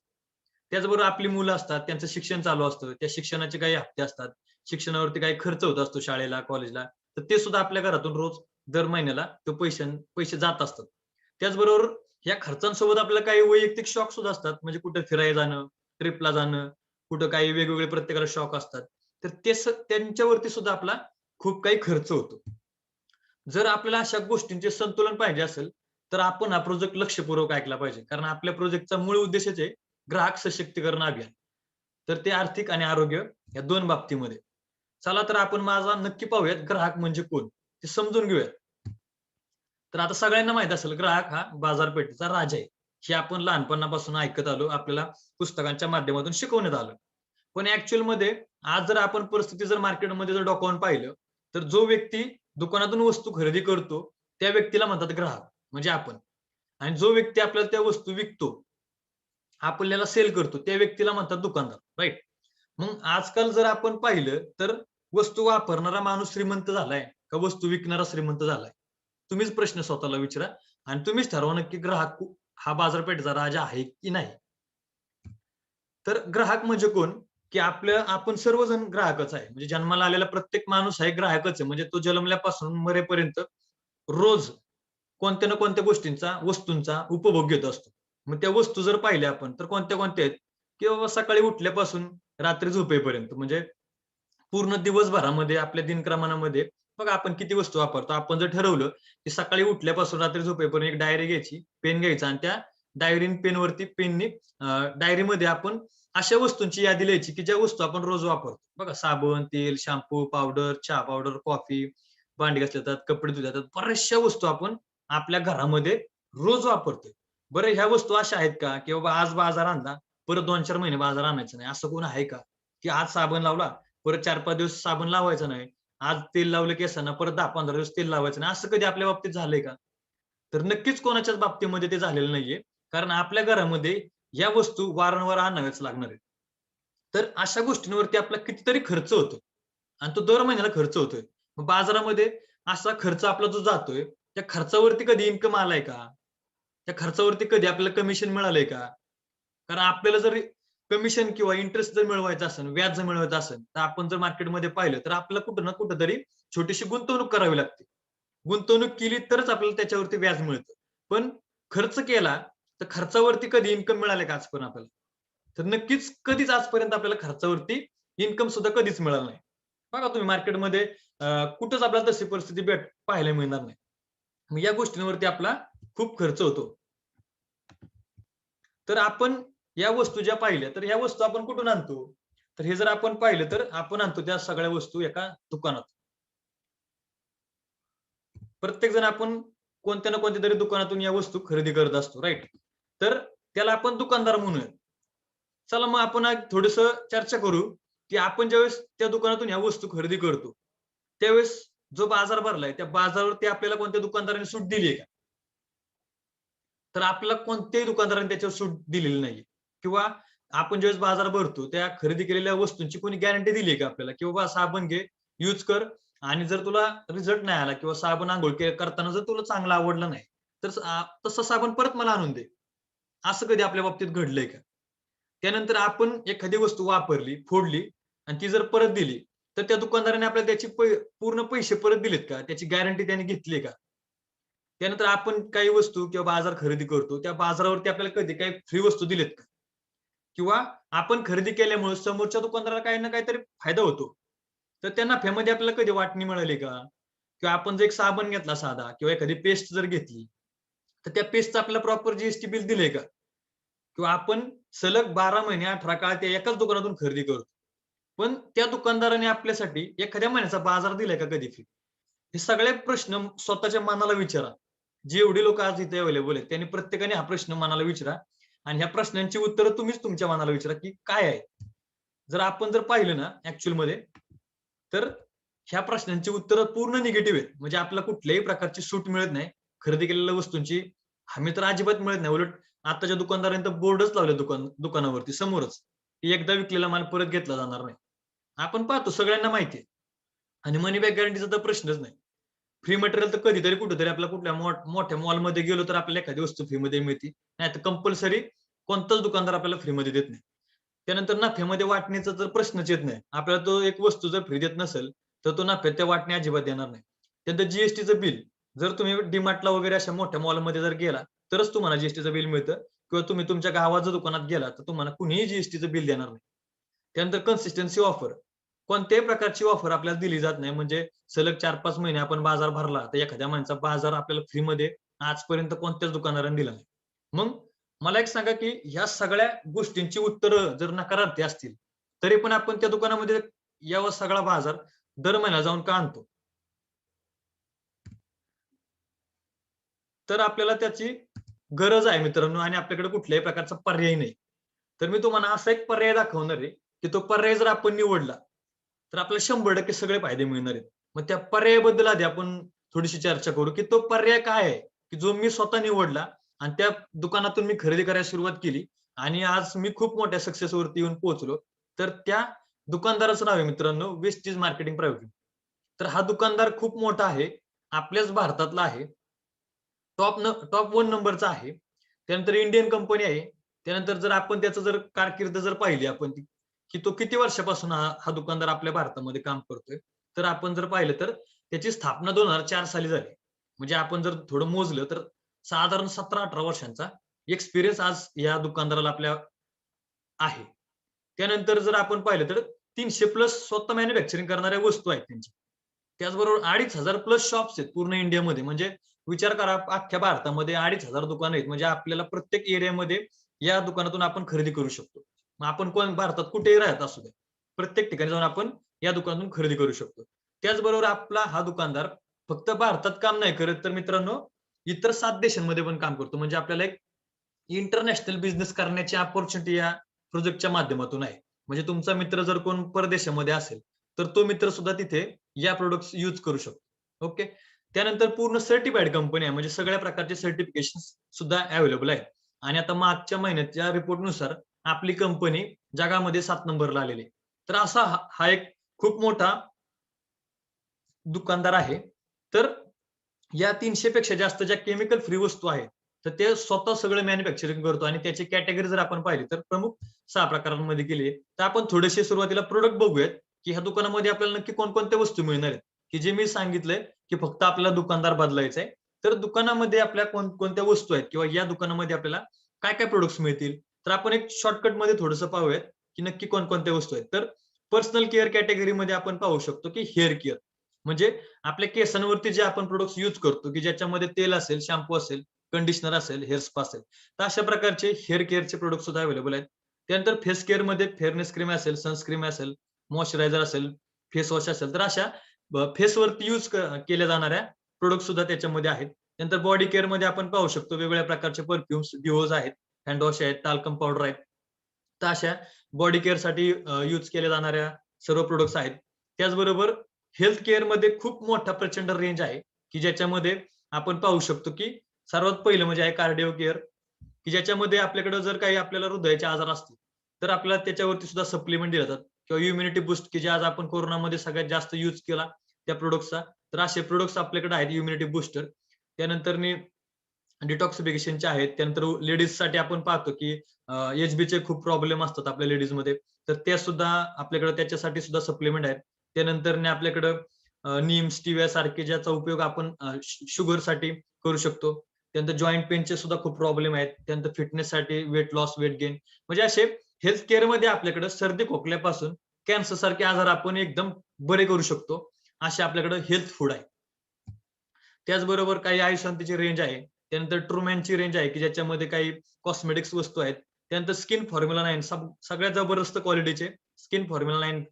त्याचबरोबर आपली मुलं असतात, त्यांचं शिक्षण चालू असतं. त्या शिक्षणाचे काही हप्ते असतात. शिक्षणावरती काही खर्च होत असतो शाळेला, कॉलेजला. तर ते सुद्धा आपल्या घरातून रोज दर महिन्याला ते पैसे जात असतात. त्याचबरोबर या खर्चांसोबत आपल्याला काही वैयक्तिक शौक सुद्धा असतात. म्हणजे कुठे फिरायला जाणं, ट्रिपला जाणं, कुठं काही वेगवेगळे प्रत्येकाला शौक असतात. तर त्यांच्यावरती सुद्धा आपला खूप काही खर्च होतो. जर आपल्याला अशा गोष्टींचे संतुलन पाहिजे असेल, तर आपण हा प्रोजेक्ट लक्षपूर्वक ऐकला पाहिजे. कारण आपल्या प्रोजेक्टचा मूळ उद्देशच आहे ग्राहक सशक्तीकरण अभियान. तर ते आर्थिक आणि आरोग्य या 2 बाबतीमध्ये. चला तर आपण माझा नक्की पाहूयात ग्राहक म्हणजे कोण? ते समजून घेऊयात. तर आता सगळ्यांना माहीत असेल ग्राहक हा बाजारपेठेचा राजा आहे. हे आपण लहानपणापासून ऐकत आलो. आपल्याला पुस्तकांच्या माध्यमातून शिकवण्यात आलं. पण ॲक्चुअलमध्ये आज जर आपण परिस्थिती जर मार्केटमध्ये जर डोकावून पाहिलं, तर जो व्यक्ती दुकानातून वस्तू खरेदी करतो, त्या व्यक्तीला म्हणतात ग्राहक, म्हणजे आपण. आणि जो व्यक्ती आपल्याला त्या वस्तू विकतो, आपल्याला सेल करतो, त्या व्यक्तीला म्हणतात दुकानदार, राइट? मग आजकाल जर आपण पाहिलं, तर वस्तू वापरणारा माणूस श्रीमंत झालाय का वस्तू विकणारा श्रीमंत झालाय? तुम्हीच प्रश्न स्वतःला विचारा आणि तुम्हीच ठरवा नक्की ग्राहक हा बाजारपेठेचा राजा आहे की नाही? तर ग्राहक म्हणजे कोण? की आपण सर्वजण ग्राहकच आहे. म्हणजे जन्माला आलेला प्रत्येक माणूस आहे ग्राहकच आहे. म्हणजे तो जन्मल्यापासून मरेपर्यंत रोज कोणत्या ना कोणत्या गोष्टींचा, वस्तूंचा उपभोग घेत असतो. मग त्या वस्तू जर पाहिल्या आपण तर कोणत्या-कोणत्या आहेत? की बाबा सकाळी उठल्यापासून रात्री झोपेपर्यंत म्हणजे पूर्ण दिवसभरामध्ये आपल्या दिनक्रमामध्ये बघा आपण किती वस्तू वापरतो. आपण जर ठरवलं, की सकाळी उठल्यापासून रात्री झोपेपर्यंत एक डायरी घ्यायची, पेन घ्यायचा आणि त्या पेननी डायरीमध्ये आपण अशा वस्तूंची यादी लिहायची, की ज्या वस्तू आपण रोज वापरतो. बघा साबण, तेल, शॅम्पू, पावडर, चहा पावडर, कॉफी, भांडी घासली जातात, कपडे धुतले जातात. बऱ्याचशा वस्तू आपण आपल्या घरामध्ये रोज वापरतोय. बरं ह्या वस्तू अशा आहेत का, की बाबा आज बाजार आणला, परत 2-4 महिने बाजार आणायचा नाही. असं कोण आहे का? की आज साबण लावला, परत 4-5 दिवस साबण लावायचा नाही. आज तेल लावलं केसांना, परत 10-15 दिवस तेल लावायचं नाही. असं कधी आपल्या बाबतीत झालंय का? तर नक्कीच कोणाच्याच बाबतीमध्ये ते झालेलं नाहीये. कारण आपल्या घरामध्ये या वस्तू वारंवार आणाव्याच लागणार आहेत. तर अशा गोष्टींवरती आपला कितीतरी खर्च होतो आणि तो दर महिन्याला खर्च होतोय. मग बाजारामध्ये असा खर्च आपला जो जातोय, त्या खर्चावरती कधी इन्कम आलाय का? त्या खर्चावरती कधी आपल्याला कमिशन मिळालंय का? कारण आपल्याला जर कमिशन किंवा इंटरेस्ट जर मिळवायचा असेल, व्याज जर मिळवायचं असेल, तर आपण जर मार्केटमध्ये पाहिलं, तर आपल्याला कुठं ना कुठेतरी छोटीशी गुंतवणूक करावी लागते. गुंतवणूक केली तरच आपल्याला त्याच्यावरती व्याज मिळतं. पण खर्च केला, तर खर्चावरती कधी इन्कम मिळाले का आजपर्यंत आपल्याला? तर नक्कीच कधीच आजपर्यंत आपल्याला खर्चावरती इन्कम सुद्धा कधीच मिळालं नाही. बघा तुम्ही मार्केटमध्ये कुठंच आपल्याला तशी परिस्थिती पाहायला मिळणार नाही. मग या गोष्टींवरती आपला खूप खर्च होतो. तर आपण या वस्तू ज्या पाहिल्या, तर या वस्तू आपण कुठून आणतो? तर हे जर आपण पाहिलं, तर आपण आणतो त्या सगळ्या वस्तू एका दुकानात. प्रत्येकजण आपण कोणत्या ना कोणत्या तरी दुकानातून या वस्तू खरेदी करत असतो, राइट? तर त्याला आपण दुकानदार म्हणूयात. चला मग आपण आज थोडंसं चर्चा करू, की आपण ज्यावेळेस त्या दुकानातून ह्या वस्तू खरेदी करतो, त्यावेळेस जो बाजार भरलाय, त्या बाजारावरती आपल्याला कोणत्या दुकानदाराने सूट दिली आहे का? तर आपल्याला कोणत्याही दुकानदाराने त्याच्यावर सूट दिलेली नाहीये. किंवा आपण ज्यावेळेस बाजार भरतो, त्या खरेदी केलेल्या वस्तूंची कोणी गॅरंटी दिली आहे का आपल्याला? की बाबा साबण घे, यूज कर आणि जर तुला रिझल्ट नाही आला किंवा साबण अंघोळ करताना जर तुला चांगला आवडला नाही, तर तसा साबण परत मला आणून दे. असं कधी आपल्या बाबतीत घडलंय का? त्यानंतर आपण एखादी वस्तू वापरली, फोडली आणि ती जर परत दिली, तर त्या दुकानदाराने आपल्याला त्याची पूर्ण पैसे परत दिलेत का? त्याची गॅरंटी त्याने घेतली का? त्यानंतर आपण काही वस्तू किंवा बाजार खरेदी करतो, त्या बाजारावरती आपल्याला कधी काही फ्री वस्तू दिलेत का? किंवा आपण खरेदी केल्यामुळे समोरच्या दुकानदाराला काही ना काहीतरी फायदा होतो. तर त्या नफ्यामध्ये आपल्याला कधी वाटणी मिळाली का? किंवा आपण जर एक साबण घेतला साधा किंवा एखादी पेस्ट जर घेतली, तर त्या पेस्टचं आपल्याला प्रॉपर जीएसटी बिल दिलंय का? किंवा आपण सलग 12 महिने 18 काळ त्या एकाच दुकानातून खरेदी करतो. पण त्या दुकानदाराने आपल्यासाठी एखाद्या महिन्याचा बाजार दिलाय का कधी फ्री? हे सगळे प्रश्न स्वतःच्या मनाला विचारा. जेवढी लोकं आज इथे अवेलेबल आहेत, त्यांनी प्रत्येकाने हा प्रश्न मनाला विचारा आणि ह्या प्रश्नांची उत्तरं तुम्हीच तुमच्या मनाला विचारा, की काय आहे? जर आपण जर पाहिलं ना ॲक्चुअलमध्ये, तर ह्या प्रश्नांची उत्तरं पूर्ण निगेटिव्ह आहेत. म्हणजे आपल्याला कुठल्याही प्रकारची सूट मिळत नाही. खरेदी केलेल्या वस्तूंची हमी तर अजिबात मिळत नाही. उलट आताच्या दुकानदारांनी तर बोर्डच लावले दुकानावरती समोरच, की एकदा विकलेला माल परत घेतला जाणार नाही. आपण पाहतो सगळ्यांना माहिती आहे. आणि मनी बॅक गॅरंटीचा तर प्रश्नच नाही. फ्री मटेरियल तर कधीतरी कुठेतरी आपल्या कुठल्या मोठ्या मॉलमध्ये गेलो तर आपल्याला एखादी वस्तू फ्रीमध्ये मिळते. नाहीतर कंपल्सरी कोणताच दुकानदार आपल्याला फ्रीमध्ये देत नाही. त्यानंतर नफ्यामध्ये वाटणीचा तर प्रश्नच येत नाही. आपल्याला तो एक वस्तू जर फ्री देत नसेल, तर तो नफ्यात त्या वाटणी अजिबात देणार नाही. त्यानंतर जीएसटीचं बिल जर तुम्ही डीमार्टला वगैरे अशा मोठ्या मॉलमध्ये जर गेला, तरच तुम्हाला जीएसटीचं बिल मिळतं किंवा तुम्ही तुमच्या गावात जर दुकानात गेला, तर तुम्हाला कुणीही जीएसटीचं बिल देणार नाही. त्यानंतर कन्सिस्टन्सी ऑफर. कोणत्याही प्रकारची ऑफर आपल्याला दिली जात नाही. म्हणजे सलग 4-5 महिने आपण बाजार भरला, तर एखाद्या महिन्याचा बाजार आपल्याला फ्रीमध्ये आजपर्यंत कोणत्याच दुकानदाराने दिला नाही. मग मला एक सांगा, की ह्या सगळ्या गोष्टींची उत्तरं जर नकारार्थी असतील, तरी पण आपण त्या दुकानामध्ये यावा सगळा बाजार दर महिन्याला जाऊन का आणतो? तर आपल्याला त्याची गरज आहे मित्रांनो आणि आपल्याकडे कुठल्याही प्रकारचा पर्याय नाही. तर मी तुम्हाला असा एक पर्याय दाखवणार आहे, की तो पर्याय जर आपण निवडला, तर आपल्याला 100% सगळे फायदे मिळणार आहेत. मग त्या पर्यायाबद्दल आधी आपण थोडीशी चर्चा करू, की तो पर्याय काय आहे, की जो मी स्वतः निवडला आणि त्या दुकानातून मी खरेदी करायला सुरुवात केली आणि आज मी खूप मोठ्या सक्सेसवरती येऊन पोहोचलो. तर त्या दुकानदाराचं नाव आहे मित्रांनो वेस्टीज मार्केटिंग प्रायव्हेट. तर हा दुकानदार खूप मोठा आहे. आपल्याच भारतातला आहे. टॉप 1 नंबरचा आहे. त्यानंतर इंडियन कंपनी आहे. त्यानंतर जर आपण त्याचं जर कारकीर्द जर पाहिली आपण ती, की तो किती वर्षापासून हा हा दुकानदार आपल्या भारतामध्ये काम करतोय. तर आपण जर पाहिलं तर त्याची स्थापना 2004 साली झाली. म्हणजे आपण जर थोडं मोजलं तर साधारण 17-18 वर्षांचा एक्सपिरियन्स आज या दुकानदाराला आपल्या आहे. त्यानंतर जर आपण पाहिलं तर 300 प्लस स्वतः मॅन्युफॅक्चरिंग करणाऱ्या वस्तू आहेत त्यांच्या. त्याचबरोबर 2,500 प्लस शॉप्स आहेत पूर्ण इंडियामध्ये. म्हणजे विचार करा अख्ख्या भारतामध्ये 2,500 दुकानं आहेत. म्हणजे आपल्याला प्रत्येक एरियामध्ये या दुकानातून आपण खरेदी करू शकतो. मग आपण भारतात कुठेही राहत असू द्या. प्रत्येक ठिकाणी जाऊन आपण या दुकानातून खरेदी करू शकतो. त्याचबरोबर आपला हा दुकानदार फक्त भारतात काम नाही करत, तर मित्रांनो इतर 7 देशांमध्ये पण काम करतो. म्हणजे आपल्याला एक इंटरनॅशनल बिझनेस करण्याची अपॉर्च्युनिटी या प्रोजेक्टच्या माध्यमातून आहे. म्हणजे तुमचा मित्र जर कोण परदेशामध्ये असेल, तर तो मित्र सुद्धा तिथे या प्रॉडक्ट्स यूज करू शकतो. ओके. त्यानंतर पूर्ण सर्टिफाईड कंपनी आहे. म्हणजे सगळ्या प्रकारचे सर्टिफिकेशन सुद्धा अवेलेबल आहे. आणि आता मागच्या महिन्याच्या रिपोर्टनुसार आपली कंपनी जगामध्ये 7 नंबरला आलेली आहे. तर असा हा एक खूप मोठा दुकानदार आहे. तर या 300 पेक्षा जास्त ज्या केमिकल फ्री वस्तू आहेत, तर ते स्वतः सगळं मॅन्युफॅक्चरिंग करतो आणि त्याची कॅटेगरी जर आपण पाहिली तर प्रमुख 6 प्रकारांमध्ये केली आहे. तर आपण थोडेसे सुरुवातीला प्रॉडक्ट बघूयात, की ह्या दुकानामध्ये आपल्याला नक्की कोणकोणत्या वस्तू मिळणार आहेत, की जे मी सांगितलंय, की फक्त आपल्याला दुकानदार बदलायचा आहे. तर दुकानामध्ये आपल्या कोणकोणत्या वस्तू आहेत किंवा या दुकानामध्ये आपल्याला काय-काय प्रॉडक्ट्स मिळतील. तर आपण एक शॉर्टकटमध्ये थोडंसं पाहूयात, की नक्की कोणकोणत्या वस्तू आहेत. तर पर्सनल केअर कॅटेगरीमध्ये आपण पाहू शकतो, की हेअर केअर. म्हणजे आपल्या केसांवरती जे आपण प्रॉडक्ट्स यूज करतो, की ज्याच्यामध्ये तेल असेल, शॅम्पू असेल, कंडिशनर असेल, हेअर स्पा असेल. तर अशा प्रकारचे हेअर केअरचे प्रॉडक्ट सुद्धा अवेलेबल आहेत. त्यानंतर फेस केअरमध्ये फेअरनेस क्रीम असेल, सनस्क्रीम असेल, मॉइश्चरायझर असेल, फेस वॉश असेल. तर अशा फेसवरती यूज केल्या जाणाऱ्या प्रॉडक्ट सुद्धा त्याच्यामध्ये आहेत. त्यानंतर बॉडी केअरमध्ये आपण पाहू शकतो वेगवेगळ्या प्रकारचे परफ्यूम्स, डिओज आहेत, हँड वॉश आहेत, टाल्कम पावडर आहेत. तर अशा बॉडी केअरसाठी यूज केल्या जाणाऱ्या सर्व प्रॉडक्ट्स आहेत. त्याचबरोबर हेल्थ केअरमध्ये खूप मोठा प्रचंड रेंज आहे, की ज्याच्यामध्ये आपण पाहू शकतो, की सर्वात पहिलं म्हणजे आहे कार्डिओ केअर, की ज्याच्यामध्ये आपल्याकडे जर काही आपल्याला हृदयाचे आजार असतील, तर आपल्याला त्याच्यावरती सुद्धा सप्लिमेंट दिले जातात किंवा इम्युनिटी बूस्ट की जे आज आपण कोरोनामध्ये सगळ्यात जास्त यूज केला त्या प्रॉडक्ट्सचा. तर असे प्रॉडक्ट्स आपल्याकडे आहेत इम्युनिटी बूस्टर. त्यानंतर डिटॉक्सिफिकेशनचे आहेत. त्यानंतर लेडीजसाठी आपण पाहतो, की एचबीचे खूप प्रॉब्लेम असतात आपल्या लेडीजमध्ये. तर ते सुद्धा आपल्याकडे त्याच्यासाठी सुद्धा सप्लिमेंट आहेत. त्यानंतर आपल्याकडं नीम, स्टिविया सारखे ज्याचा उपयोग आपण शुगरसाठी करू शकतो. त्यानंतर जॉईंट पेनचे सुद्धा खूप प्रॉब्लेम आहेत. त्यानंतर फिटनेससाठी वेट लॉस, वेट गेन म्हणजे असे हेल्थ केअरमध्ये आपल्याकडे सर्दी खोकल्यापासून कॅन्सर सारखे आजार आपण एकदम बरे करू शकतो. असे आपल्याकडे हेल्थ फूड आहे. त्याचबरोबर काही आयुर्शांतीची रेंज आहे. त्यानंतर ट्रूमॅनची रेंज आहे, की ज्याच्यामध्ये काही कॉस्मेटिक्स वस्तू आहेत. त्यानंतर स्किन फॉर्म्युला 9 सगळ्यात जबरदस्त क्वालिटीचे स्किन फॉर्म्युला 9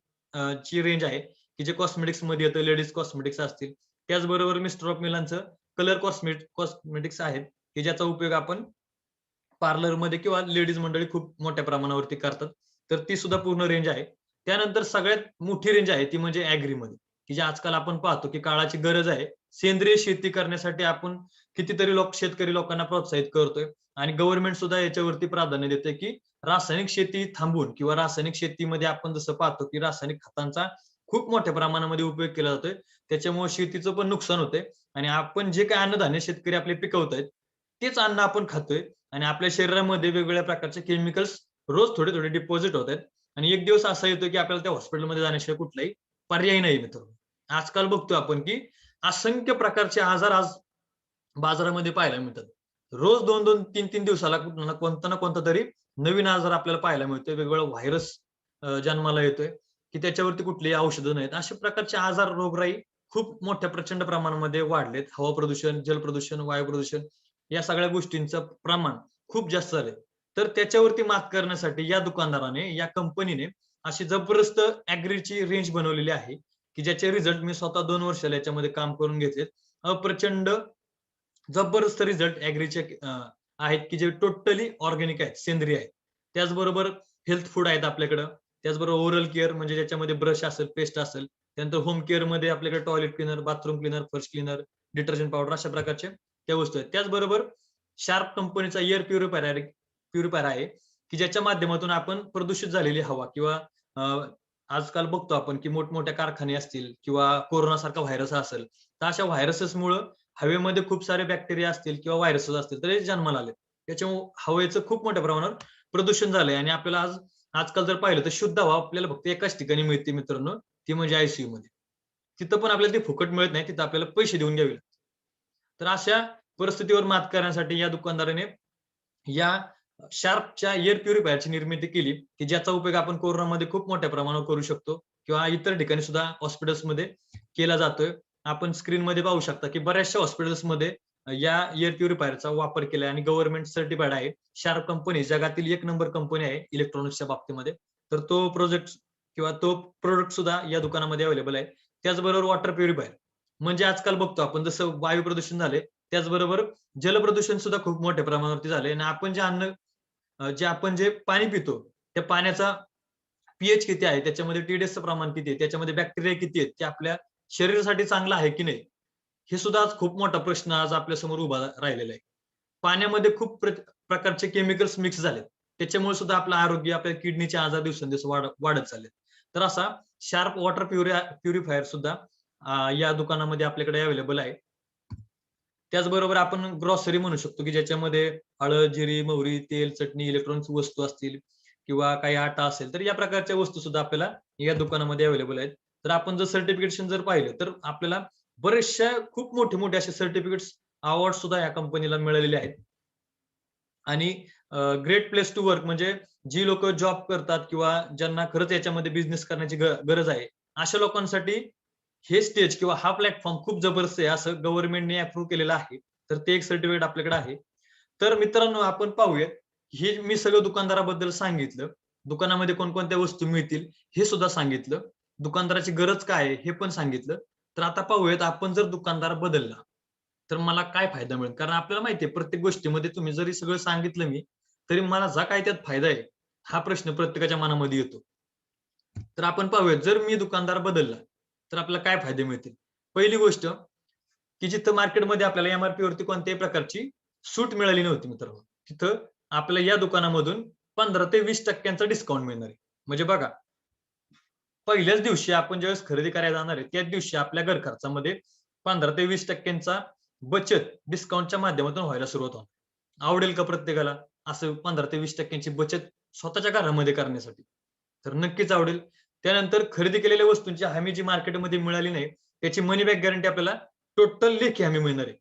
ची रेंज आहे, की जे कॉस्मेटिक्स मध्ये येतं, लेडीज कॉस्मेटिक्स असतील. त्याचबरोबर मिस्टर ऑफ मिलानचं कलर कॉस्मेटिक्स आहेत, की ज्याचा उपयोग आपण पार्लरमध्ये किंवा लेडीज मंडळी खूप मोठ्या प्रमाणावरती करतात. तर ती सुद्धा पूर्ण रेंज आहे. त्यानंतर सगळ्यात मोठी रेंज आहे ती म्हणजे ॲग्रीमध्ये, की जे आजकाल आपण पाहतो, की काळाची गरज आहे. सेंद्रिय शेती करण्यासाठी आपण कितीतरी शेतकरी लोकांना प्रोत्साहित करतोय आणि गव्हर्नमेंट सुद्धा याच्यावरती प्राधान्य देते, की रासायनिक शेती थांबवून किंवा रासायनिक शेतीमध्ये आपण जसं पाहतो, की रासायनिक खतांचा खूप मोठ्या प्रमाणामध्ये उपयोग केला जातोय. त्याच्यामुळे शेतीचं पण नुकसान होतंय आणि आपण जे काही अन्नधान्य शेतकरी आपले पिकवतायत, तेच अन्न आपण खातोय आणि आपल्या शरीरामध्ये वेगवेगळ्या प्रकारचे केमिकल्स रोज थोडे-थोडे डिपॉझिट होत आहेत आणि एक दिवस असा येतो, की आपल्याला त्या हॉस्पिटलमध्ये जाण्याशिवाय कुठलाही पर्याय नाही मित्रांनो. आजकाल बघतो आपण, की असंख्य प्रकारचे आजार आज बाजारामध्ये पाहायला मिळतात. रोज 2-2, 3-3 दिवसाला कोणता ना कोणता तरी नवीन आजार आपल्याला पाहायला मिळतोय. वेगवेगळा व्हायरस जन्माला येतोय, की त्याच्यावरती कुठलीही औषधं नाहीत. अशा प्रकारचे आजार, रोगराई खूप मोठ्या प्रचंड प्रमाणामध्ये वाढलेत. हवा प्रदूषण, जल प्रदूषण, वायू प्रदूषण या सगळ्या गोष्टींचं प्रमाण खूप जास्त झालंय. तर त्याच्यावरती मात करण्यासाठी या दुकानदाराने, या कंपनीने अशी जबरदस्त ॲग्रीची रेंज बनवलेली आहे, की ज्याचे रिझल्ट मी स्वतः 2 वर्षाला याच्यामध्ये काम करून घेतलेत. प्रचंड जबरदस्त रिझल्ट ॲग्रीचे आहेत, की जे टोटली ऑर्गॅनिक आहेत, सेंद्रिय आहेत. त्याचबरोबर हेल्थ फूड आहेत आपल्याकडं. त्याचबरोबर ओरल केअर म्हणजे ज्याच्यामध्ये ब्रश असेल, पेस्ट असेल. त्यानंतर होम केअरमध्ये आपल्याकडे टॉयलेट क्लीनर, बाथरूम क्लीनर, फर्श क्लीनर, डिटर्जंट पावडर अशा प्रकारचे त्या वस्तू आहेत. त्याचबरोबर शार्प कंपनीचा एअर प्युरिफायर आहे, की ज्याच्या माध्यमातून आपण प्रदूषित झालेली हवा किंवा आजकाल बघतो आपण, की मोठमोठ्या कारखाने असतील किंवा कोरोनासारखा व्हायरस असेल, तर अशा व्हायरसेसमुळं हवेमध्ये खूप सारे बॅक्टेरिया असतील किंवा व्हायरसेस असतील तर हे जन्माला आले. त्याच्यामुळे हवेचं खूप मोठ्या प्रमाणावर प्रदूषण झालंय आणि आपल्याला आजकाल जर पाहिलं तर शुद्ध हवा आपल्याला फक्त एकाच ठिकाणी मिळते मित्रांनो, ती म्हणजे आयसीयू मध्ये. तिथं पण आपल्याला ती फुकट मिळत नाही, तिथं आपल्याला पैसे देऊन घ्यावे लागतात. तर अशा परिस्थितीवर मात करण्यासाठी या दुकानदाराने या शार्पच्या एअर प्युरिफायरची निर्मिती केली, की ज्याचा उपयोग आपण कोरोनामध्ये खूप मोठ्या प्रमाणावर करू शकतो किंवा इतर ठिकाणी सुद्धा हॉस्पिटल्समध्ये केला जातोय. आपण स्क्रीनमध्ये पाहू शकता, की बऱ्याचशा हॉस्पिटल्समध्ये या एअर प्युरिफायरचा वापर केलाय आणि गव्हर्नमेंट सर्टिफाईड आहे. शार्प कंपनी जगातील 1 नंबर कंपनी आहे इलेक्ट्रॉनिक्सच्या बाबतीमध्ये. तर तो प्रोजेक्ट किंवा तो प्रॉडक्ट सुद्धा या दुकानामध्ये अवेलेबल आहे. त्याचबरोबर वॉटर प्युरिफायर म्हणजे आजकाल बघतो आपण जसं वायू प्रदूषण झाले, त्याचबरोबर जलप्रदूषण सुद्धा खूप मोठ्या प्रमाणावरती झालंय आणि आपण जे आपण जे पाणी पितो, त्या पाण्याचा पीएच किती आहे, त्याच्यामध्ये टीडीएसचं प्रमाण किती आहे, त्याच्यामध्ये बॅक्टेरिया किती आहेत, ते आपल्या शरीरासाठी चांगलं आहे की नाही, हे सुद्धा आज खूप मोठा प्रश्न आज आपल्यासमोर उभा राहिलेला आहे. पाण्यामध्ये खूप प्रकारचे केमिकल्स मिक्स झालेत. त्याच्यामुळे सुद्धा आपलं आरोग्य, आपल्या किडनीचे आजार दिवसेंदिवस वाढत चाललेत. तर असा शार्प वॉटर प्युरिफायर सुद्धा या दुकानामध्ये आपल्याकडे अवेलेबल आहे. त्याचबरोबर आपण ग्रॉसरी म्हणू शकतो, की ज्याच्यामध्ये हळद, जिरी, मोहरी, तेल, चटणी, इलेक्ट्रॉनिक्स वस्तू असतील किंवा काही आटा असेल, तर या प्रकारच्या वस्तू सुद्धा आपल्याला या दुकानामध्ये अवेलेबल आहेत. तर आपण जर सर्टिफिकेशन जर पाहिलं, तर आपल्याला बरेचशा खूप मोठे-मोठे असे सर्टिफिकेट्स, अवॉर्ड सुद्धा या कंपनीला मिळालेले आहेत. आणि ग्रेट प्लेस टू वर्क म्हणजे जी लोक जॉब करतात किंवा ज्यांना खरंच याच्यामध्ये बिझनेस करण्याची गरज आहे, अशा लोकांसाठी हे स्टेज किंवा हा प्लॅटफॉर्म खूप जबरदस्त आहे असं गव्हर्नमेंटने अप्रूव्ह केलेलं आहे. तर ते एक सर्टिफिकेट आपल्याकडे आहे. तर मित्रांनो आपण पाहूयात, हे मी सगळं दुकानदाराबद्दल सांगितलं. दुकानामध्ये कोणकोणत्या वस्तू मिळतील हे सुद्धा सांगितलं. दुकानदाराची गरज काय आहे हे पण सांगितलं. तर आता पाहूयात आपण जर दुकानदार बदलला, तर मला काय फायदा मिळेल? कारण आपल्याला माहिती आहे प्रत्येक गोष्टीमध्ये तुम्ही जरी सगळं सांगितलं मी, तरी मला जा काय त्यात फायदा आहे, हा प्रश्न प्रत्येकाच्या मनामध्ये येतो. तर आपण पाहूयात जर मी दुकानदार बदलला, तर आपल्याला काय फायदे मिळतील? पहिली गोष्ट, की जिथं मार्केटमध्ये आपल्याला एमआरपी वरती कोणत्याही प्रकारची सूट मिळाली नव्हती मित्रांनो, तिथं आपल्याला या दुकानामधून 15 ते 20% डिस्काउंट मिळणार आहे. म्हणजे बघा, पहिल्याच दिवशी आपण ज्यावेळेस खरेदी करायला जाणार आहे, त्याच दिवशी आपल्या घर खर्चामध्ये 15 ते 20% बचत डिस्काउंटच्या माध्यमातून व्हायला सुरुवात होणार. आवडेल का प्रत्येकाला असं 15 ते 20% बचत स्वतःच्या घरामध्ये करण्यासाठी? तर नक्कीच आवडेल. त्यानंतर खरेदी केलेल्या वस्तूंची हमी जी मार्केटमध्ये मिळाली नाही, त्याची मनी बॅक गॅरंटी आपल्याला टोटल लेखी हमी मिळणार आहे.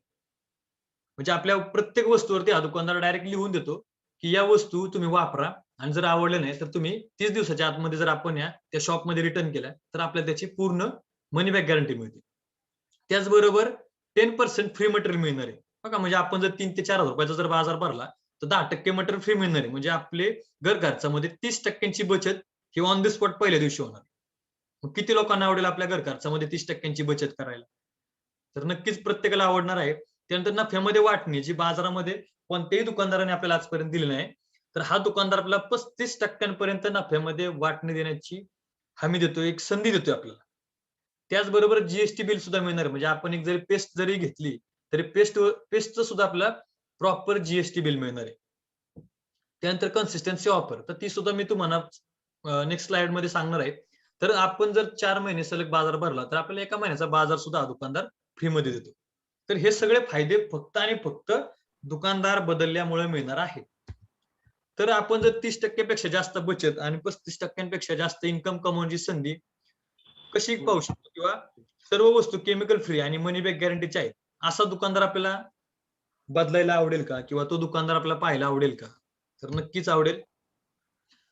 म्हणजे आपल्या प्रत्येक वस्तूवरती हा दुकानदार डायरेक्ट लिहून देतो की या वस्तू तुम्ही वापरा, आणि जर आवडलं नाही तर तुम्ही 30 दिवसाच्या आतमध्ये जर आपण या त्या शॉपमध्ये रिटर्न केल्या तर आपल्याला त्याची पूर्ण मनी बॅक गॅरंटी मिळते. त्याचबरोबर 10% फ्री मटेरियल मिळणार आहे बघा. म्हणजे आपण जर 3 ते 4 हजार रुपयाचा जर बाजार भरला तर 10% मटेरियल फ्री मिळणार आहे. म्हणजे आपले घर खर्चामध्ये 30% बचत ही ऑन द स्पॉट पहिल्या दिवशी होणार. मग किती लोकांना आवडेल आपल्या घर खर्चामध्ये 30% बचत करायला? तर नक्कीच प्रत्येकाला आवडणार आहे. त्यानंतर नफ्यामध्ये वाटणी जी बाजारामध्ये कोणत्याही दुकानदाराने आपल्याला आजपर्यंत दिली नाही. तर हा दुकानदार आपल्याला 35% नफ्यामध्ये वाटणी देण्याची हमी देतोय, एक संधी देतोय आपल्याला. त्याचबरोबर जीएसटी बिल सुद्धा मिळणार. म्हणजे आपण एक जरी पेस्ट जरी घेतली तरी पेस्टचं सुद्धा आपल्याला प्रॉपर जीएसटी बिल मिळणार आहे. त्यानंतर कन्सिस्टन्सी ऑफर, तर ती सुद्धा मी तुम्हाला नेक्स्ट स्लाइड मध्ये सांगणार आहे. तर आपण जर 4 महिने सलग बाजार भरला तर आपल्याला एका महिन्याचा बाजार सुद्धा हा दुकानदार फ्रीमध्ये देतो. तर हे सगळे फायदे फक्त आणि फक्त दुकानदार बदलल्यामुळे मिळणार आहे. तर आपण जर 30% पेक्षा जास्त बचत आणि 35% जास्त इन्कम कमवण्याची संधी कशी पाहू शकतो, किंवा सर्व वस्तू केमिकल फ्री आणि मनी बॅक गॅरंटीच्या आहेत, असा दुकानदार आपल्याला बदलायला आवडेल का, किंवा तो दुकानदार आपल्याला पाहायला आवडेल का? तर नक्कीच आवडेल.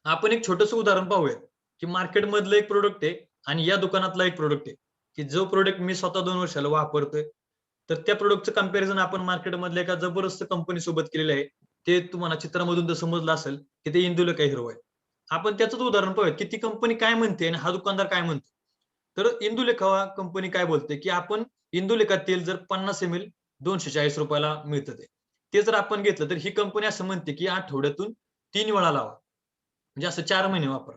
आपण एक छोटंसं उदाहरण पाहूया की मार्केट मधलं एक प्रोडक्ट आहे आणि या दुकानातला एक प्रोडक्ट आहे, की जो प्रोडक्ट मी स्वतः 2 वर्षाला वापरतोय. तर त्या प्रोडक्टचं कंपॅरिझन आपण मार्केट मधल्या एका जबरदस्त कंपनी सोबत केलेलं आहे. ते तुम्हाला चित्रामधून तर समजलं असेल की ते इंदुलेखा हिरो आहे. आपण त्याचंच उदाहरण पाहूया की ती कंपनी काय म्हणते आणि हा दुकानदार काय म्हणतो. तर इंदुलेखा कंपनी काय बोलते की आपण इंदुलेखा तेल जर 50 ml 240 रुपयाला मिळतं, ते जर आपण घेतलं तर ही कंपनी असं म्हणते की आठवड्यातून 3 वेळा लावा, म्हणजे असं 4 महिने वापरा.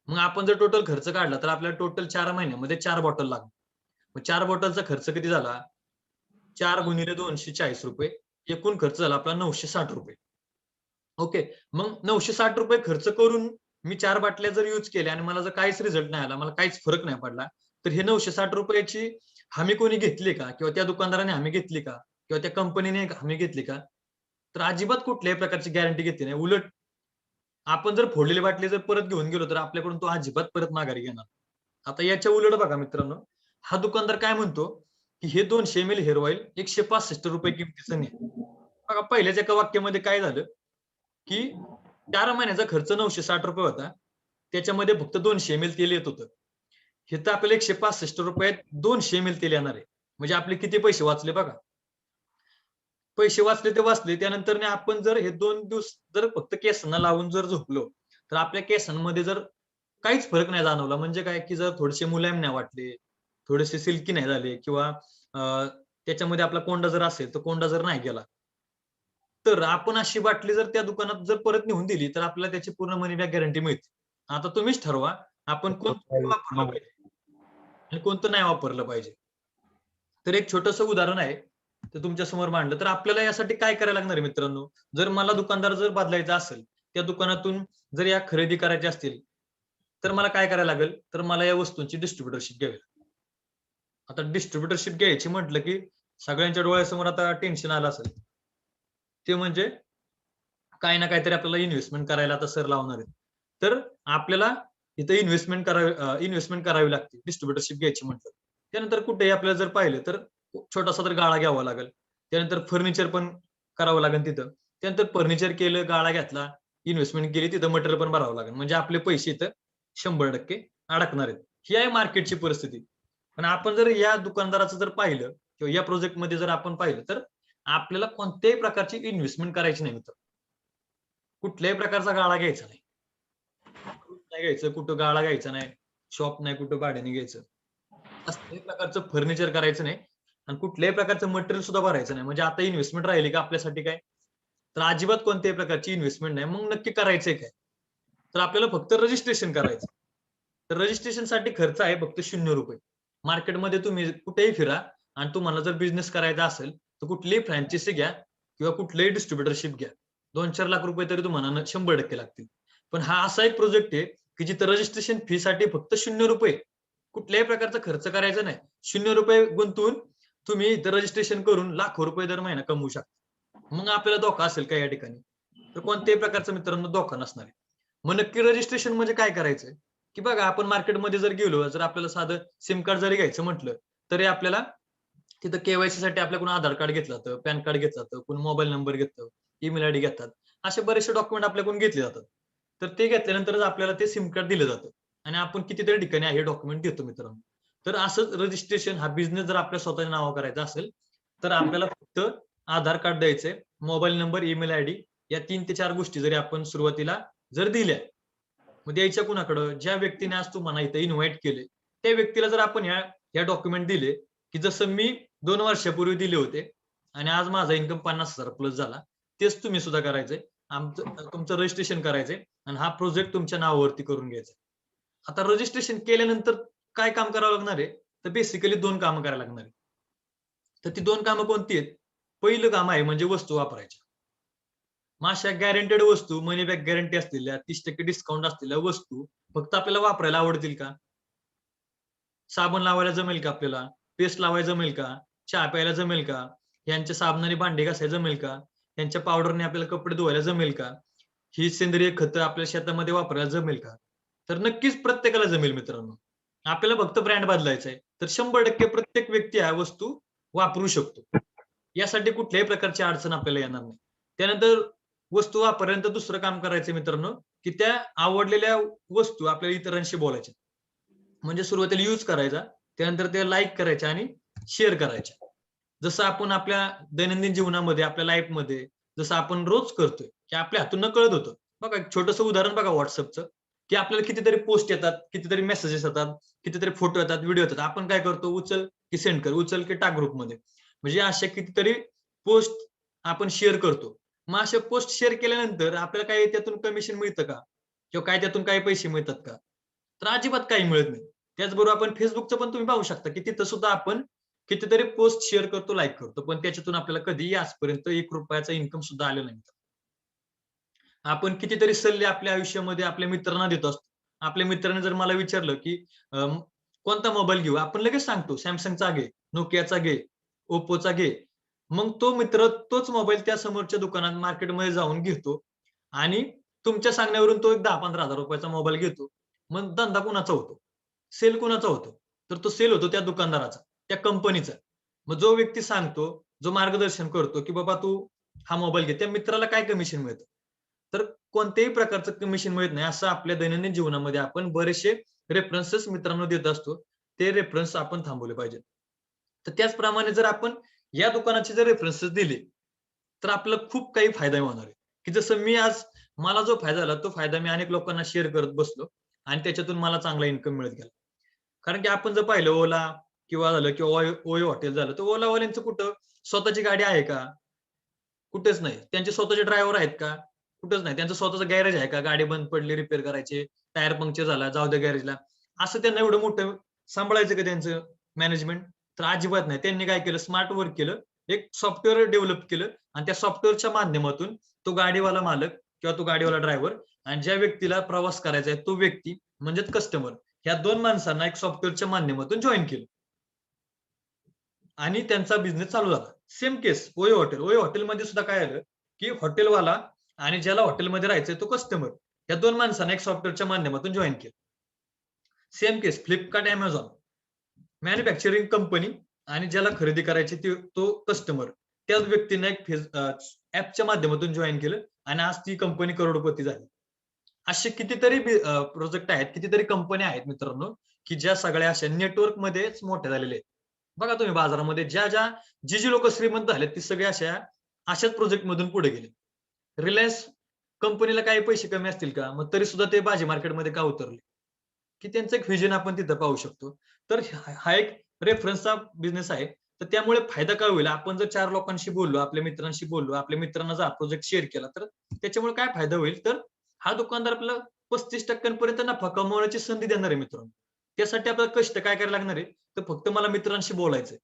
मग आपण जर टोटल खर्च काढला तर आपल्याला टोटल 4 महिन्यामध्ये 4 बॉटल लागतात. मग 4 बॉटलचा खर्च किती झाला? 4 गुणिले 240 रुपये. एकूण खर्च झाला आपला 960 रुपये. ओके. मग 960 रुपये खर्च करून मी 4 बाटल्या जर यूज केल्या आणि मला जर काहीच रिझल्ट नाही आला, मला काहीच फरक नाही पडला, तर हे 960 रुपयाची हमी कोणी घेतली का? किंवा त्या दुकानदाराने हमी घेतली का? किंवा त्या कंपनीने हमी घेतली का? तर अजिबात कुठल्याही प्रकारची गॅरंटी घेतली नाही. उलट आपण जर फोडलेली बाटली जर परत घेऊन गेलो तर आपल्याकडून तो अजिबात परत माघारी घेणार. आता याच्या उलट बघा मित्रांनो, हा दुकानदार काय म्हणतो की हे 200 ml हेअर ऑइल 165 रुपये किमतीचं नाही. बघा पहिल्याच एका वाक्यामध्ये काय झालं की 4 महिन्याचा खर्च 960 रुपये होता. त्याच्यामध्ये फक्त 200 ml तेल येत होतं. हे तर आपल्याला 165 रुपयात 200 ml तेल येणार आहे. म्हणजे आपले किती पैसे वाचले बघा. पैसे वाचले ते वाचले. त्यानंतर आपण जर हे 2 दिवस जर फक्त केसांना लावून जर झोपलो, तर आपल्या केसांमध्ये जर काहीच फरक नाही जाणवला, म्हणजे काय की जर थोडेसे मुलायम नाही वाटले, थोडेसे सिल्की नाही झाले, किंवा त्याच्यामध्ये आपला कोंडा जर असेल तर कोंडा जर नाही गेला, तर आपण अशी बाटली जर त्या दुकानात जर परत नेऊन दिली तर आपल्याला त्याची पूर्ण मनी बॅक गॅरंटी मिळते. आता तुम्हीच ठरवा आपण कोणतं वापरलं पाहिजे आणि कोणतं नाही वापरलं पाहिजे. तर एक छोटंसं उदाहरण आहे ते तुमच्या समोर मांडलं. तर आपल्याला यासाठी काय करायला लागणार आहे मित्रांनो? जर मला दुकानदार जर बदलायचा असेल, त्या दुकानातून जर या खरेदी करायच्या असतील, तर मला काय करायला लागेल? तर मला या वस्तूंची डिस्ट्रिब्युटरशिप घ्यावी लागेल. आता डिस्ट्रिब्युटरशिप घ्यायची म्हटलं की सगळ्यांच्या डोळ्यासमोर आता टेन्शन आलं असेल. ते म्हणजे काही ना काहीतरी आपल्याला इन्व्हेस्टमेंट करायला आता सर लावणार आहेत. तर आपल्याला इथं इन्व्हेस्टमेंट करावी लागते डिस्ट्रिब्युटरशिप घ्यायची म्हटलं. त्यानंतर कुठेही आपल्याला जर पाहिलं तर छोटासा तर गाळा घ्यावा लागेल. त्यानंतर फर्निचर पण करावं लागेल तिथं. त्यानंतर फर्निचर केलं, गाळा घेतला, इन्व्हेस्टमेंट केली, तिथं मटेरियल पण भरावं लागेल. म्हणजे आपले पैसे इथं 100% अडकणार आहेत. ही आहे मार्केटची परिस्थिती. पण आपण जर या दुकानदाराचं जर पाहिलं किंवा या प्रोजेक्टमध्ये जर आपण पाहिलं, तर आपल्याला कोणत्याही प्रकारची इन्व्हेस्टमेंट करायची नाही मित्र. कुठल्याही प्रकारचा गाळा घ्यायचा नाही. नाही घ्यायचं, कुठं गाळा घ्यायचा नाही, शॉप नाही कुठं भाड्याने घ्यायचं. कसल्याही प्रकारचं फर्निचर करायचं नाही आणि कुठल्याही प्रकारचं मटेरियल सुद्धा भरायचं नाही. म्हणजे आता इन्व्हेस्टमेंट राहिली का आपल्यासाठी काय? तर अजिबात कोणत्याही प्रकारची इन्व्हेस्टमेंट नाही. मग नक्की करायचंय काय? तर आपल्याला फक्त रजिस्ट्रेशन करायचं. तर रजिस्ट्रेशनसाठी खर्च आहे फक्त ₹0. मार्केटमध्ये तुम्ही कुठेही फिरा आणि तुम्हाला जर बिझनेस करायचा असेल, तर कुठलीही फ्रँचायझी घ्या किंवा कुठलेही डिस्ट्रिब्युटरशिप घ्या. 2-4 लाख रुपये तरी तुम्हाला 100% लागतील. पण हा असा एक प्रोजेक्ट आहे, की जिथं रजिस्ट्रेशन फी साठी फक्त ₹0. कुठल्याही प्रकारचा खर्च करायचा नाही. ₹0 गुंतवून तुम्ही इथं रजिस्ट्रेशन करून लाखो रुपये दर महिना कमवू शकता. मग आपल्याला धोका असेल का या ठिकाणी? तर कोणत्याही प्रकारचा मित्रांनो धोका नसणार आहे. मग नक्की रजिस्ट्रेशन म्हणजे काय करायचंय? की बघा आपण मार्केटमध्ये जर गेलो, जर आपल्याला साधं सिम कार्ड जरी घ्यायचं म्हटलं, तरी आपल्याला तिथं केवायसी साठी आपल्याकडून आधार कार्ड घेतलं जातं, पॅन कार्ड घेतलं जातं, कोण मोबाईल नंबर घेतं, ईमेल आयडी घेतात. असे बरेचसे डॉक्युमेंट आपल्याकडून घेतले जातात. तर ते घेतल्यानंतरच आपल्याला ते सिम कार्ड दिलं जातं आणि आपण कितीतरी ठिकाणी हे डॉक्युमेंट देतो मित्रांनो. तर असंच रजिस्ट्रेशन हा बिझनेस जर आपल्या स्वतःच्या नावावर करायचा असेल, तर आपल्याला फक्त आधार कार्ड द्यायचंय, मोबाईल नंबर, ईमेल आयडी या 3 ते 4 गोष्टी जरी आपण सुरुवातीला जर दिल्या, मग द्यायच्या कुणाकडं? ज्या व्यक्तीने आज तुम्हाला इथं इन्व्हाइट केले, त्या व्यक्तीला जर आपण ह्या डॉक्युमेंट दिले, की जसं मी 2 वर्षापूर्वी दिले होते आणि आज माझा इन्कम 50,000 प्लस झाला. तेच तुम्ही सुद्धा करायचंय. तुमचं रजिस्ट्रेशन करायचंय आणि हा प्रोजेक्ट तुमच्या नावावरती करून घ्यायचा. आता रजिस्ट्रेशन केल्यानंतर काय काम करावं लागणार आहे? तर बेसिकली 2 कामं करायला लागणार आहे. तर ती 2 कामं कोणती आहेत? पहिलं काम आहे म्हणजे वस्तू वापरायच्या. मग अशा गॅरंटेड वस्तू, मनी बॅक गॅरंटी असलेल्या 30% डिस्काउंट असलेल्या वस्तू फक्त आपल्याला वापरायला आवडतील का? साबण लावायला जमेल का आपल्याला? पेस्ट लावायला जमेल का? चहा प्यायला जमेल का? यांच्या साबणाने भांडी घासायला जमेल का? यांच्या पावडरने आपल्याला कपडे धुवायला जमेल का? ही सेंद्रिय खतं आपल्या शेतामध्ये वापरायला जमेल का? तर नक्कीच प्रत्येकाला जमेल मित्रांनो. आपल्याला फक्त ब्रँड बदलायचा आहे. तर 100% प्रत्येक व्यक्ती ह्या वस्तू वापरू शकतो. यासाठी कुठल्याही प्रकारची अडचण आपल्याला येणार नाही. त्यानंतर वस्तू वापरल्यानंतर दुसरं काम करायचं मित्रांनो, की त्या आवडलेल्या वस्तू आपल्याला इतरांशी बोलायच्या. म्हणजे सुरुवातीला यूज करायचा, त्यानंतर ते लाईक करायच्या आणि शेअर करायच्या. जसं आपण आपल्या दैनंदिन जीवनामध्ये, आपल्या लाईफमध्ये जसं आपण रोज करतोय, की आपल्या हातून नकळत होतं. बघा एक छोटंसं उदाहरण बघा WhatsAppचं, की आपल्याला कितीतरी पोस्ट येतात, कितीतरी मेसेजेस येतात, कितीतरी फोटो येतात, व्हिडिओ येतात. आपण काय करतो? उचल की सेंड कर, उचल की टाक ग्रुपमध्ये. म्हणजे अशा कितीतरी पोस्ट आपण शेअर करतो. मग अशा पोस्ट शेअर केल्यानंतर आपल्याला काही त्यातून कमिशन मिळतं का? किंवा काय त्यातून काही पैसे मिळतात का? तर अजिबात काही मिळत नाही. त्याचबरोबर आपण Facebookचं पण तुम्ही पाहू शकता, की तिथं सुद्धा आपण कितीतरी पोस्ट शेअर करतो, लाईक करतो. पण त्याच्यातून आपल्याला कधीही आजपर्यंत ₹1 इन्कम सुद्धा आलेला नाही. आपण कितीतरी सल्ले आपल्या आयुष्यामध्ये आपल्या मित्रांना देत असतो. आपल्या मित्राने जर मला विचारलं, की कोणता मोबाईल घेऊ? आपण लगेच सांगतो Samsungचा घे, Nokiaचा घे, Oppoचा घे. मग तो मित्र तोच मोबाईल त्या समोरच्या दुकानात मार्केटमध्ये जाऊन घेतो आणि तुमच्या सांगण्यावरून तो एक ₹10,000-15,000 चा मोबाईल घेतो. मग धंदा कुणाचा होतो? सेल कुणाचा होतो? तर तो सेल होतो त्या दुकानदाराचा, त्या कंपनीचा. मग जो व्यक्ती सांगतो, जो मार्गदर्शन करतो, की बाबा तू हा मोबाईल घे. त्या मित्राला काय कमिशन मिळतं? तर कोणत्याही प्रकारचं कमिशन मिळत नाही. असं आपल्या दैनंदिन जीवनामध्ये आपण बरेचसे रेफरन्सेस मित्रांनो देत असतो. ते रेफरन्स आपण थांबवले पाहिजेत. तर त्याचप्रमाणे जर आपण या दुकानाचे जर रेफरन्सेस दिले, तर आपल्याला खूप काही फायदा होणार आहे. की जसं मी आज मला जो फायदा झाला, तो फायदा मी अनेक लोकांना शेअर करत बसलो आणि त्याच्यातून मला चांगला इन्कम मिळत गेला. कारण की आपण जर पाहिलं ओला किंवा झालं किंवा ओयो हॉटेल झालं, तर ओलावाल्यांचं कुठं स्वतःची गाडी आहे का? कुठेच नाही. त्यांचे स्वतःचे ड्रायव्हर आहेत का? कुठेच नाही. त्यांचं स्वतःचं गॅरेज आहे का? गाडी बंद पडली रिपेअर करायचे, टायर पंक्चर झाला, जाऊ द्या गॅरेजला. असं त्यांना एवढं मोठं सांभाळायचं का त्यांचं मॅनेजमेंट? तर अजिबात नाही. त्यांनी काय केलं स्मार्ट वर्क केलं. एक सॉफ्टवेअर डेव्हलप केलं आणि त्या सॉफ्टवेअरच्या माध्यमातून तो गाडीवाला मालक किंवा तो गाडीवाला ड्रायव्हर आणि ज्या व्यक्तीला प्रवास करायचा आहे तो व्यक्ती म्हणजेच कस्टमर ह्या 2 माणसांना एक सॉफ्टवेअरच्या माध्यमातून जॉइन केलं. आणि त्यांचा बिझनेस चालू झाला. सेम केस ओयो हॉटेल. ओयो हॉटेलमध्ये सुद्धा काय झालं, की हॉटेलवाला आणि ज्याला हॉटेलमध्ये राहायचंय तो कस्टमर. या 2 माणसांना एक सॉफ्टवेअरच्या माध्यमातून जॉइन केलं. सेम केस Flipkart, Amazon. मॅन्युफॅक्चरिंग कंपनी आणि ज्याला खरेदी करायची तो कस्टमर. त्याच व्यक्तीने एक ॲपच्या माध्यमातून जॉइन केलं आणि आज ती कंपनी करोडपती झाली. असे कितीतरी प्रोजेक्ट आहेत, कितीतरी कंपन्या आहेत मित्रांनो, की ज्या सगळ्या अशा नेटवर्कमध्येच मोठ्या झालेल्या आहेत. बघा तुम्ही बाजारामध्ये जी लोकं श्रीमंत झालेत, ती सगळी अशाच प्रोजेक्टमधून पुढे गेले. रिलायन्स कंपनीला काही पैसे कमी असतील का? मग तरी सुद्धा ते भाजी मार्केटमध्ये का उतरले? की त्यांचं एक व्हिजन आपण तिथं पाहू शकतो. तर हा एक रेफरन्सचा बिझनेस आहे. तर त्यामुळे फायदा काय होईल? आपण जर 4 लोकांशी बोललो, आपल्या मित्रांशी बोललो, आपल्या मित्रांना जर हा प्रोजेक्ट शेअर केला, तर त्याच्यामुळे काय फायदा होईल? तर हा दुकानदार आपल्याला 35% पर्यंत नफा कमवण्याची संधी देणार आहे मित्रांनो. त्यासाठी आपल्याला कष्ट काय करायला लागणार आहे? तर फक्त मला मित्रांशी बोलायचंय.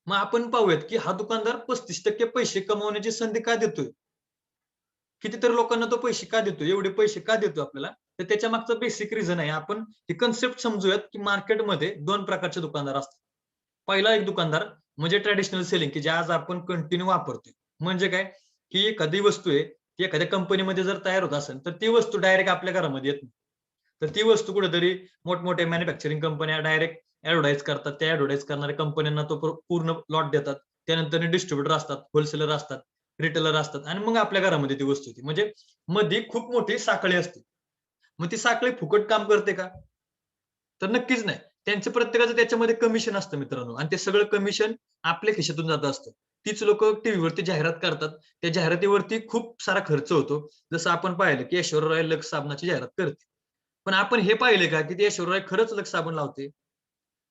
मग आपण पाहूयात, की हा दुकानदार 35% पैसे कमवण्याची संधी का देतोय? कितीतरी लोकांना तो पैसे का देतोय? एवढे पैसे का देतो आपल्याला? तर त्याच्या मागचं बेसिक रिझन आहे. आपण ही कन्सेप्ट समजूयात, की मार्केटमध्ये 2 प्रकारचे दुकानदार असतात. पहिला एक दुकानदार म्हणजे ट्रेडिशनल सेलिंग, की जे आज आपण कंटिन्यू वापरतोय. म्हणजे काय? की एखादी वस्तू आहे, ती एखाद्या कंपनीमध्ये जर तयार होत असेल, तर ती वस्तू डायरेक्ट आपल्या घरामध्ये येत नाही. तर ती वस्तू कुठेतरी मोठमोठ्या मॅन्युफॅक्चरिंग कंपन्या डायरेक्ट ऍडव्हर्टाईज करतात, त्या ऍडव्हर्टाईज करणाऱ्या कंपन्यांना तो पूर्ण लॉट देतात. त्यानंतर डिस्ट्रीब्युटर असतात, होलसेलर असतात, रिटेलर असतात आणि मग आपल्या घरामध्ये ती वस्तू येते. म्हणजे मध्ये खूप मोठी साखळी असते. मग ती साखळी फुकट काम करते का? तर नक्कीच नाही. त्यांचं प्रत्येकाचं त्याच्यामध्ये कमिशन असतं मित्रांनो आणि ते सगळं कमिशन आपल्या खिशातून जात असतं. तीच लोक टीव्हीवरती जाहिरात करतात. त्या जाहिरातीवरती खूप सारा खर्च होतो. जसं आपण पाहिलं की ऐश्वर्या राय लक्स साबणाची जाहिरात करते. पण आपण हे पाहिले का की ती ऐश्वर्या राय खरंच लक्स साबण लावते?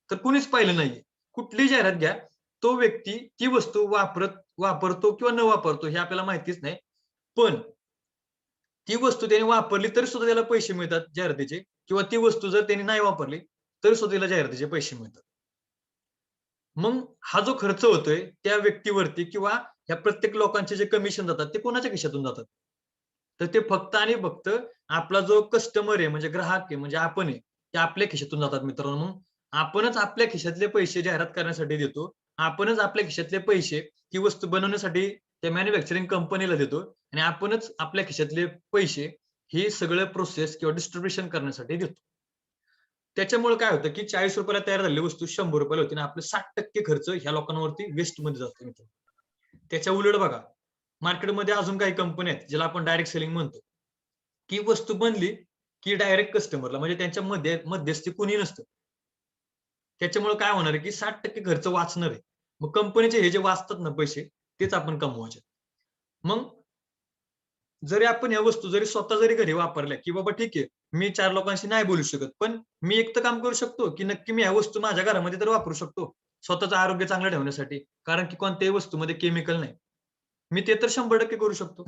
तर कुणीच पाहिलं नाहीये. कुठलीही जाहिरात घ्या, तो व्यक्ती ती वस्तू वापरतो किंवा न वापरतो हे आपल्याला माहितीच नाही. पण ती वस्तू त्याने वापरली तरी सुद्धा त्याला पैसे मिळतात जाहिरातीचे किंवा ती वस्तू जर त्यांनी नाही वापरली तरी सुद्धा त्याला जाहिरातीचे पैसे मिळतात. मग हा जो खर्च होतोय त्या व्यक्तीवरती किंवा ह्या प्रत्येक लोकांचे जे कमिशन जातात ते कोणाच्या खिशातून जातात? तर ते फक्त आणि फक्त आपला जो कस्टमर आहे म्हणजे ग्राहक आहे म्हणजे आपण आहे, ते आपल्या खिशातून जातात मित्रांनो. मग आपणच आपल्या खिशातले पैसे जाहिरात करण्यासाठी देतो. आपणच आपल्या खिशातले पैसे ती वस्तू बनवण्यासाठी त्या मॅन्युफॅक्चरिंग कंपनीला देतो आणि आपणच आपल्या खिशातले पैसे हे सगळं प्रोसेस किंवा डिस्ट्रिब्युशन करण्यासाठी देतो. त्याच्यामुळे काय होतं की 40 रुपयाला तयार झालेली वस्तू 100 रुपयाला होती आणि आपलं 60% खर्च ह्या लोकांवरती वेस्टमध्ये जातो मित्रांनो. त्याच्या उलट बघा, मार्केटमध्ये अजून काही कंपन्या आहेत, ज्याला आपण डायरेक्ट सेलिंग म्हणतो, की वस्तू बनली की डायरेक्ट कस्टमरला म्हणजे त्यांच्या मध्यस्थी कुणी नसतं. त्याच्यामुळे काय होणार आहे की 60% खर्च वाचणार आहे. मग कंपनीचे हे जे वाचतात ना पैसे, तेच आपण कमवायचे. मग जरी आपण या वस्तू जरी स्वतः जरी घरी वापरल्या, की बाबा ठीक आहे, मी 4 लोकांशी नाही बोलू शकत, पण मी एक तर काम करू शकतो, की नक्की मी ह्या वस्तू माझ्या घरामध्ये तर वापरू शकतो. स्वतःचं आरोग्य चांगलं ठेवण्यासाठी. कारण की कोणत्याही वस्तूमध्ये केमिकल नाही. मी ते तर 100% करू शकतो.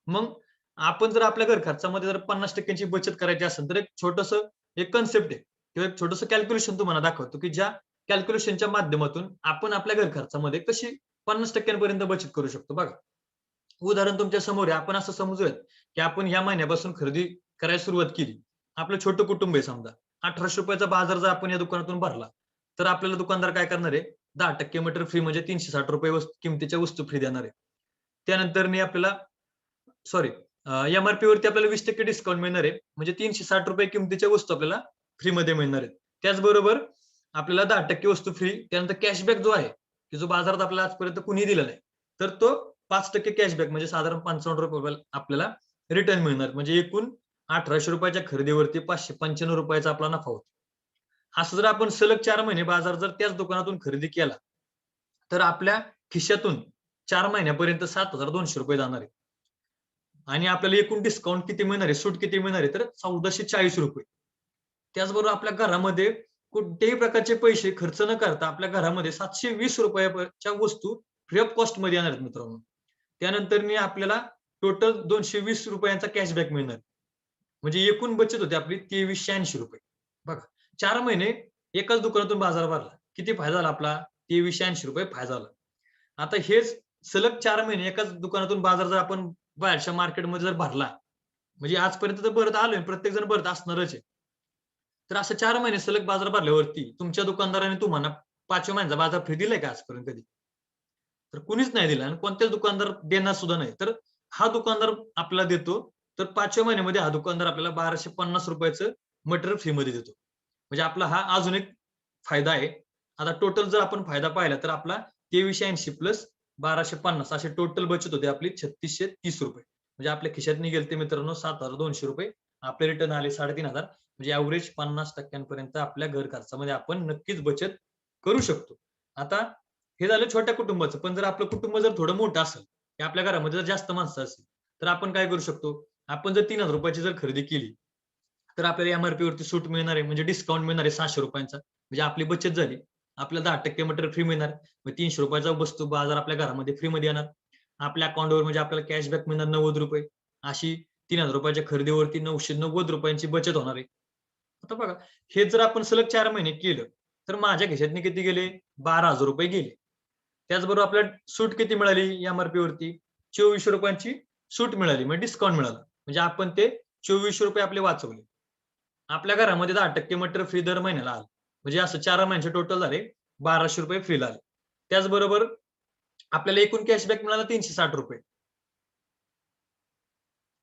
मग आपण जर आपल्या घर खर्चामध्ये जर 50% ची बचत करायची असेल, तर एक छोटंसं एक कन्सेप्ट आहे किंवा एक छोटंसं कॅल्क्युलेशन तुम्हाला दाखवतो, की ज्या कॅल्क्युलेशनच्या माध्यमातून आपण आपल्या घर खर्चामध्ये कशी 50% पर्यंत बचत करू शकतो बघा. उदाहरण तुमच्या समोर आहे. आपण असं समजूयात, की आपण ह्या महिन्यापासून खरेदी करायला सुरुवात केली. आपलं छोटं कुटुंब आहे समजा. ₹1800 चा बाजार जर आपण या दुकानातून भरला, तर आपल्याला दुकानदार काय करणार आहे? 10% मटेरियल फ्री म्हणजे ₹360 किमतीच्या वस्तू फ्री देणार आहे. त्यानंतरनी आपल्याला सॉरी एम-आर-पी वरती आपल्याला 20% डिस्काउंट मिळणार आहे. म्हणजे ₹360 किमतीच्या वस्तू आपल्याला फ्रीमध्ये मिळणार आहेत. त्याचबरोबर आपल्याला 10% वस्तू फ्री. त्यानंतर कॅशबॅक जो आहे, की जो बाजारात आपल्याला आजपर्यंत कुणीही दिला नाही. तर तो 5% कॅशबॅक म्हणजे साधारण ₹55 आपल्याला रिटर्न मिळणार. म्हणजे एकूण ₹1800 च्या खरेदीवरती ₹595 आपला नफा होतो. असं जर आपण सलग 4 महिने बाजार जर त्याच दुकानातून खरेदी केला, तर आपल्या खिशातून 4 महिन्यापर्यंत ₹7200 जाणार आहे. आणि आपल्याला एकूण डिस्काउंट किती मिळणार आहे, सूट किती मिळणार आहे, तर ₹1440. त्याचबरोबर आपल्या घरामध्ये कोणत्याही प्रकारचे पैसे खर्च न करता आपल्या घरामध्ये ₹720 च्या वस्तू फ्री ऑफ कॉस्ट मध्ये येणार आहेत मित्रांनो. त्यानंतर आपल्याला टोटल ₹220 चा कॅशबॅक मिळणार. म्हणजे एकूण बचत होते आपली ₹2380. बघा 4 महिने एकाच दुकानातून बाजार भरला. किती फायदा झाला आपला? ₹2380 फायदा झाला. आता हेच सलग 4 महिने एकाच दुकानातून बाजार जर आपण बाहेरच्या मार्केटमध्ये जर भरला, म्हणजे आजपर्यंत तर भरत आलोय, प्रत्येक जण भरत असणारच आहे. तर असं 4 महिने सलग बाजार भरल्यावरती तुमच्या दुकानदाराने तुम्हाला 5व्या महिन्याचा बाजार फ्री दिलाय का आजपर्यंत कधी? तर कुणीच नाही दिला आणि कोणत्याच दुकानदार देणार सुद्धा नाही. तर हा दुकानदार आपल्याला देतो. तर 5व्या महिन्यामध्ये हा दुकानदार आपल्याला ₹1250 मटेरियल फ्रीमध्ये देतो. म्हणजे आपला हा अजून एक फायदा आहे. आता टोटल जर आपण फायदा पाहिला तर आपला 2380 प्लस 1250 अशी टोटल बचत होते आपली ₹3630. म्हणजे आपल्या खिशातनी गेलते मित्रांनो ₹7200. आपले रिटर्न आले 3500. म्हणजे एव्हरेज 50% पर्यंत आपल्या घर खर्चामध्ये आपण नक्कीच बचत करू शकतो. आता हे झालं छोट्या कुटुंबाचं. पण जर आपलं कुटुंब जर थोडं मोठं असेल, की आपल्या घरामध्ये जर जास्त माणसं असतील, तर आपण काय करू शकतो? आपण जर ₹3000 ची जर खरेदी केली, तर आपल्याला एम-आर-पी वरती सूट मिळणार आहे, म्हणजे डिस्काउंट मिळणार आहे ₹600 चा. म्हणजे आपली बचत झाली. आपल्याला 10% मटेरियल फ्री मिळणार. मग ₹300 चा वस्तू बाजार आपल्या घरामध्ये फ्रीमध्ये येणार. आपल्या अकाउंटवर म्हणजे आपल्याला कॅशबॅक मिळणार ₹90. अशी ₹3000 च्या खरेदीवरती ₹990 ची बचत होणार आहे. आता बघा, हे जर आपण सलग 4 महिने केलं, तर माझ्या खिशातनं किती गेले? ₹12,000 गेले. त्याचबरोबर आपल्याला सूट किती मिळाली एम-आर-पी वरती? ₹24 ची सूट मिळाली, म्हणजे डिस्काउंट मिळाला. म्हणजे आपण ते ₹2400 आपले वाचवले. आपल्या घरामध्ये 10% मटेरियल फ्री दर महिन्याला आलं. म्हणजे असं 4 महिन्याचे टोटल झाले ₹1200 फ्रीला आले. त्याचबरोबर आपल्याला एकूण कॅशबॅक मिळाला ₹360.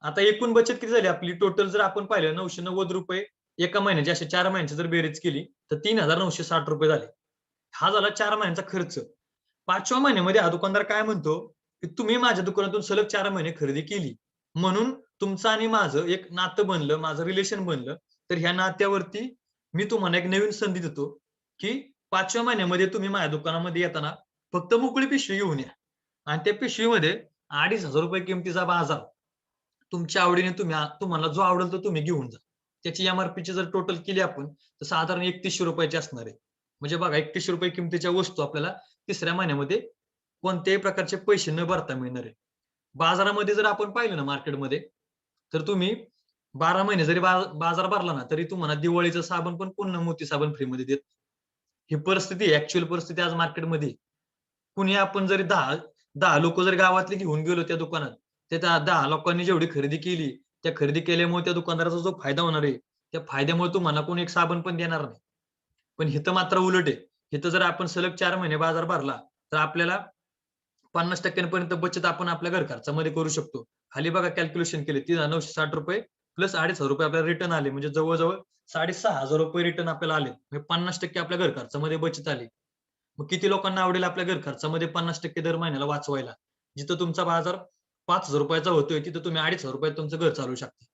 आता एकूण बचत किती झाली आपली? टोटल जर आपण पाहिलं ₹990 एका महिन्याची अशा 4 महिन्याची जर बेरीज केली तर 3,960 रुपये झाले. हा झाला 4 महिन्यांचा खर्च. 5व्या महिन्यामध्ये हा दुकानदार काय म्हणतो, की तुम्ही माझ्या दुकानातून सलग 4 महिने खरेदी केली. म्हणून तुमचं आणि माझं एक नातं बनलं, माझं रिलेशन बनलं. तर ह्या नात्यावरती मी तुम्हाला एक नवीन संधी देतो, की 5व्या महिन्यामध्ये तुम्ही माझ्या दुकानामध्ये येताना फक्त मोकळी पिशवी घेऊन या. आणि त्या पिशवीमध्ये ₹2,500 किमतीचा बाजार तुमच्या आवडीने तुम्हाला जो आवडेल तो तुम्ही घेऊन जा. त्याची एम-आर-पीची जर टोटल केली आपण तर साधारण ₹3100 असणार आहे. म्हणजे बघा ₹3100 किमतीच्या वस्तू आपल्याला तिसऱ्या महिन्यामध्ये कोणत्याही प्रकारचे पैसे न भरता मिळणार आहे. बाजारामध्ये जर आपण पाहिलं ना मार्केटमध्ये, तर तुम्ही 12 महिने जरी बाजार भरला ना, तरी तुम्हाला दिवाळीचं साबण पण पुन्हा मोती साबण फ्रीमध्ये देत. ही परिस्थिती आहे, ऍक्च्युअल परिस्थिती आज मार्केटमध्ये आहे. कुणी आपण जरी 10 लोक जर गावातले घेऊन गेलो त्या दुकानात, ते 10 लोकांनी जेवढी खरेदी केली, त्या खरेदी केल्यामुळे त्या दुकानदाराचा जो फायदा होणार आहे, त्या फायद्यामुळे तुम्हाला कोणी एक साबण पण देणार नाही. पण इथं मात्र उलट आहे. इथं जर आपण सलग 4 महिने बाजार भरला, तर आपल्याला 50% पर्यंत बचत आपण आपल्या घर खर्चामध्ये करू शकतो. खाली बघा कॅल्क्युलेशन केले ₹3,960 प्लस ₹2,500 आपल्याला रिटर्न आले. म्हणजे जवळ-जवळ ₹6,500 रिटर्न आपल्याला आले. म्हणजे 50% आपल्या घर खर्चामध्ये बचत आली. मग किती लोकांना आवडेल आपल्या घर खर्चामध्ये 50% दर महिन्याला वाचवायला? जिथं तुमचा बाजार ₹5,000 चा होतोय, तिथं तुम्ही ₹2,500 तुमचं घर चालवू शकता.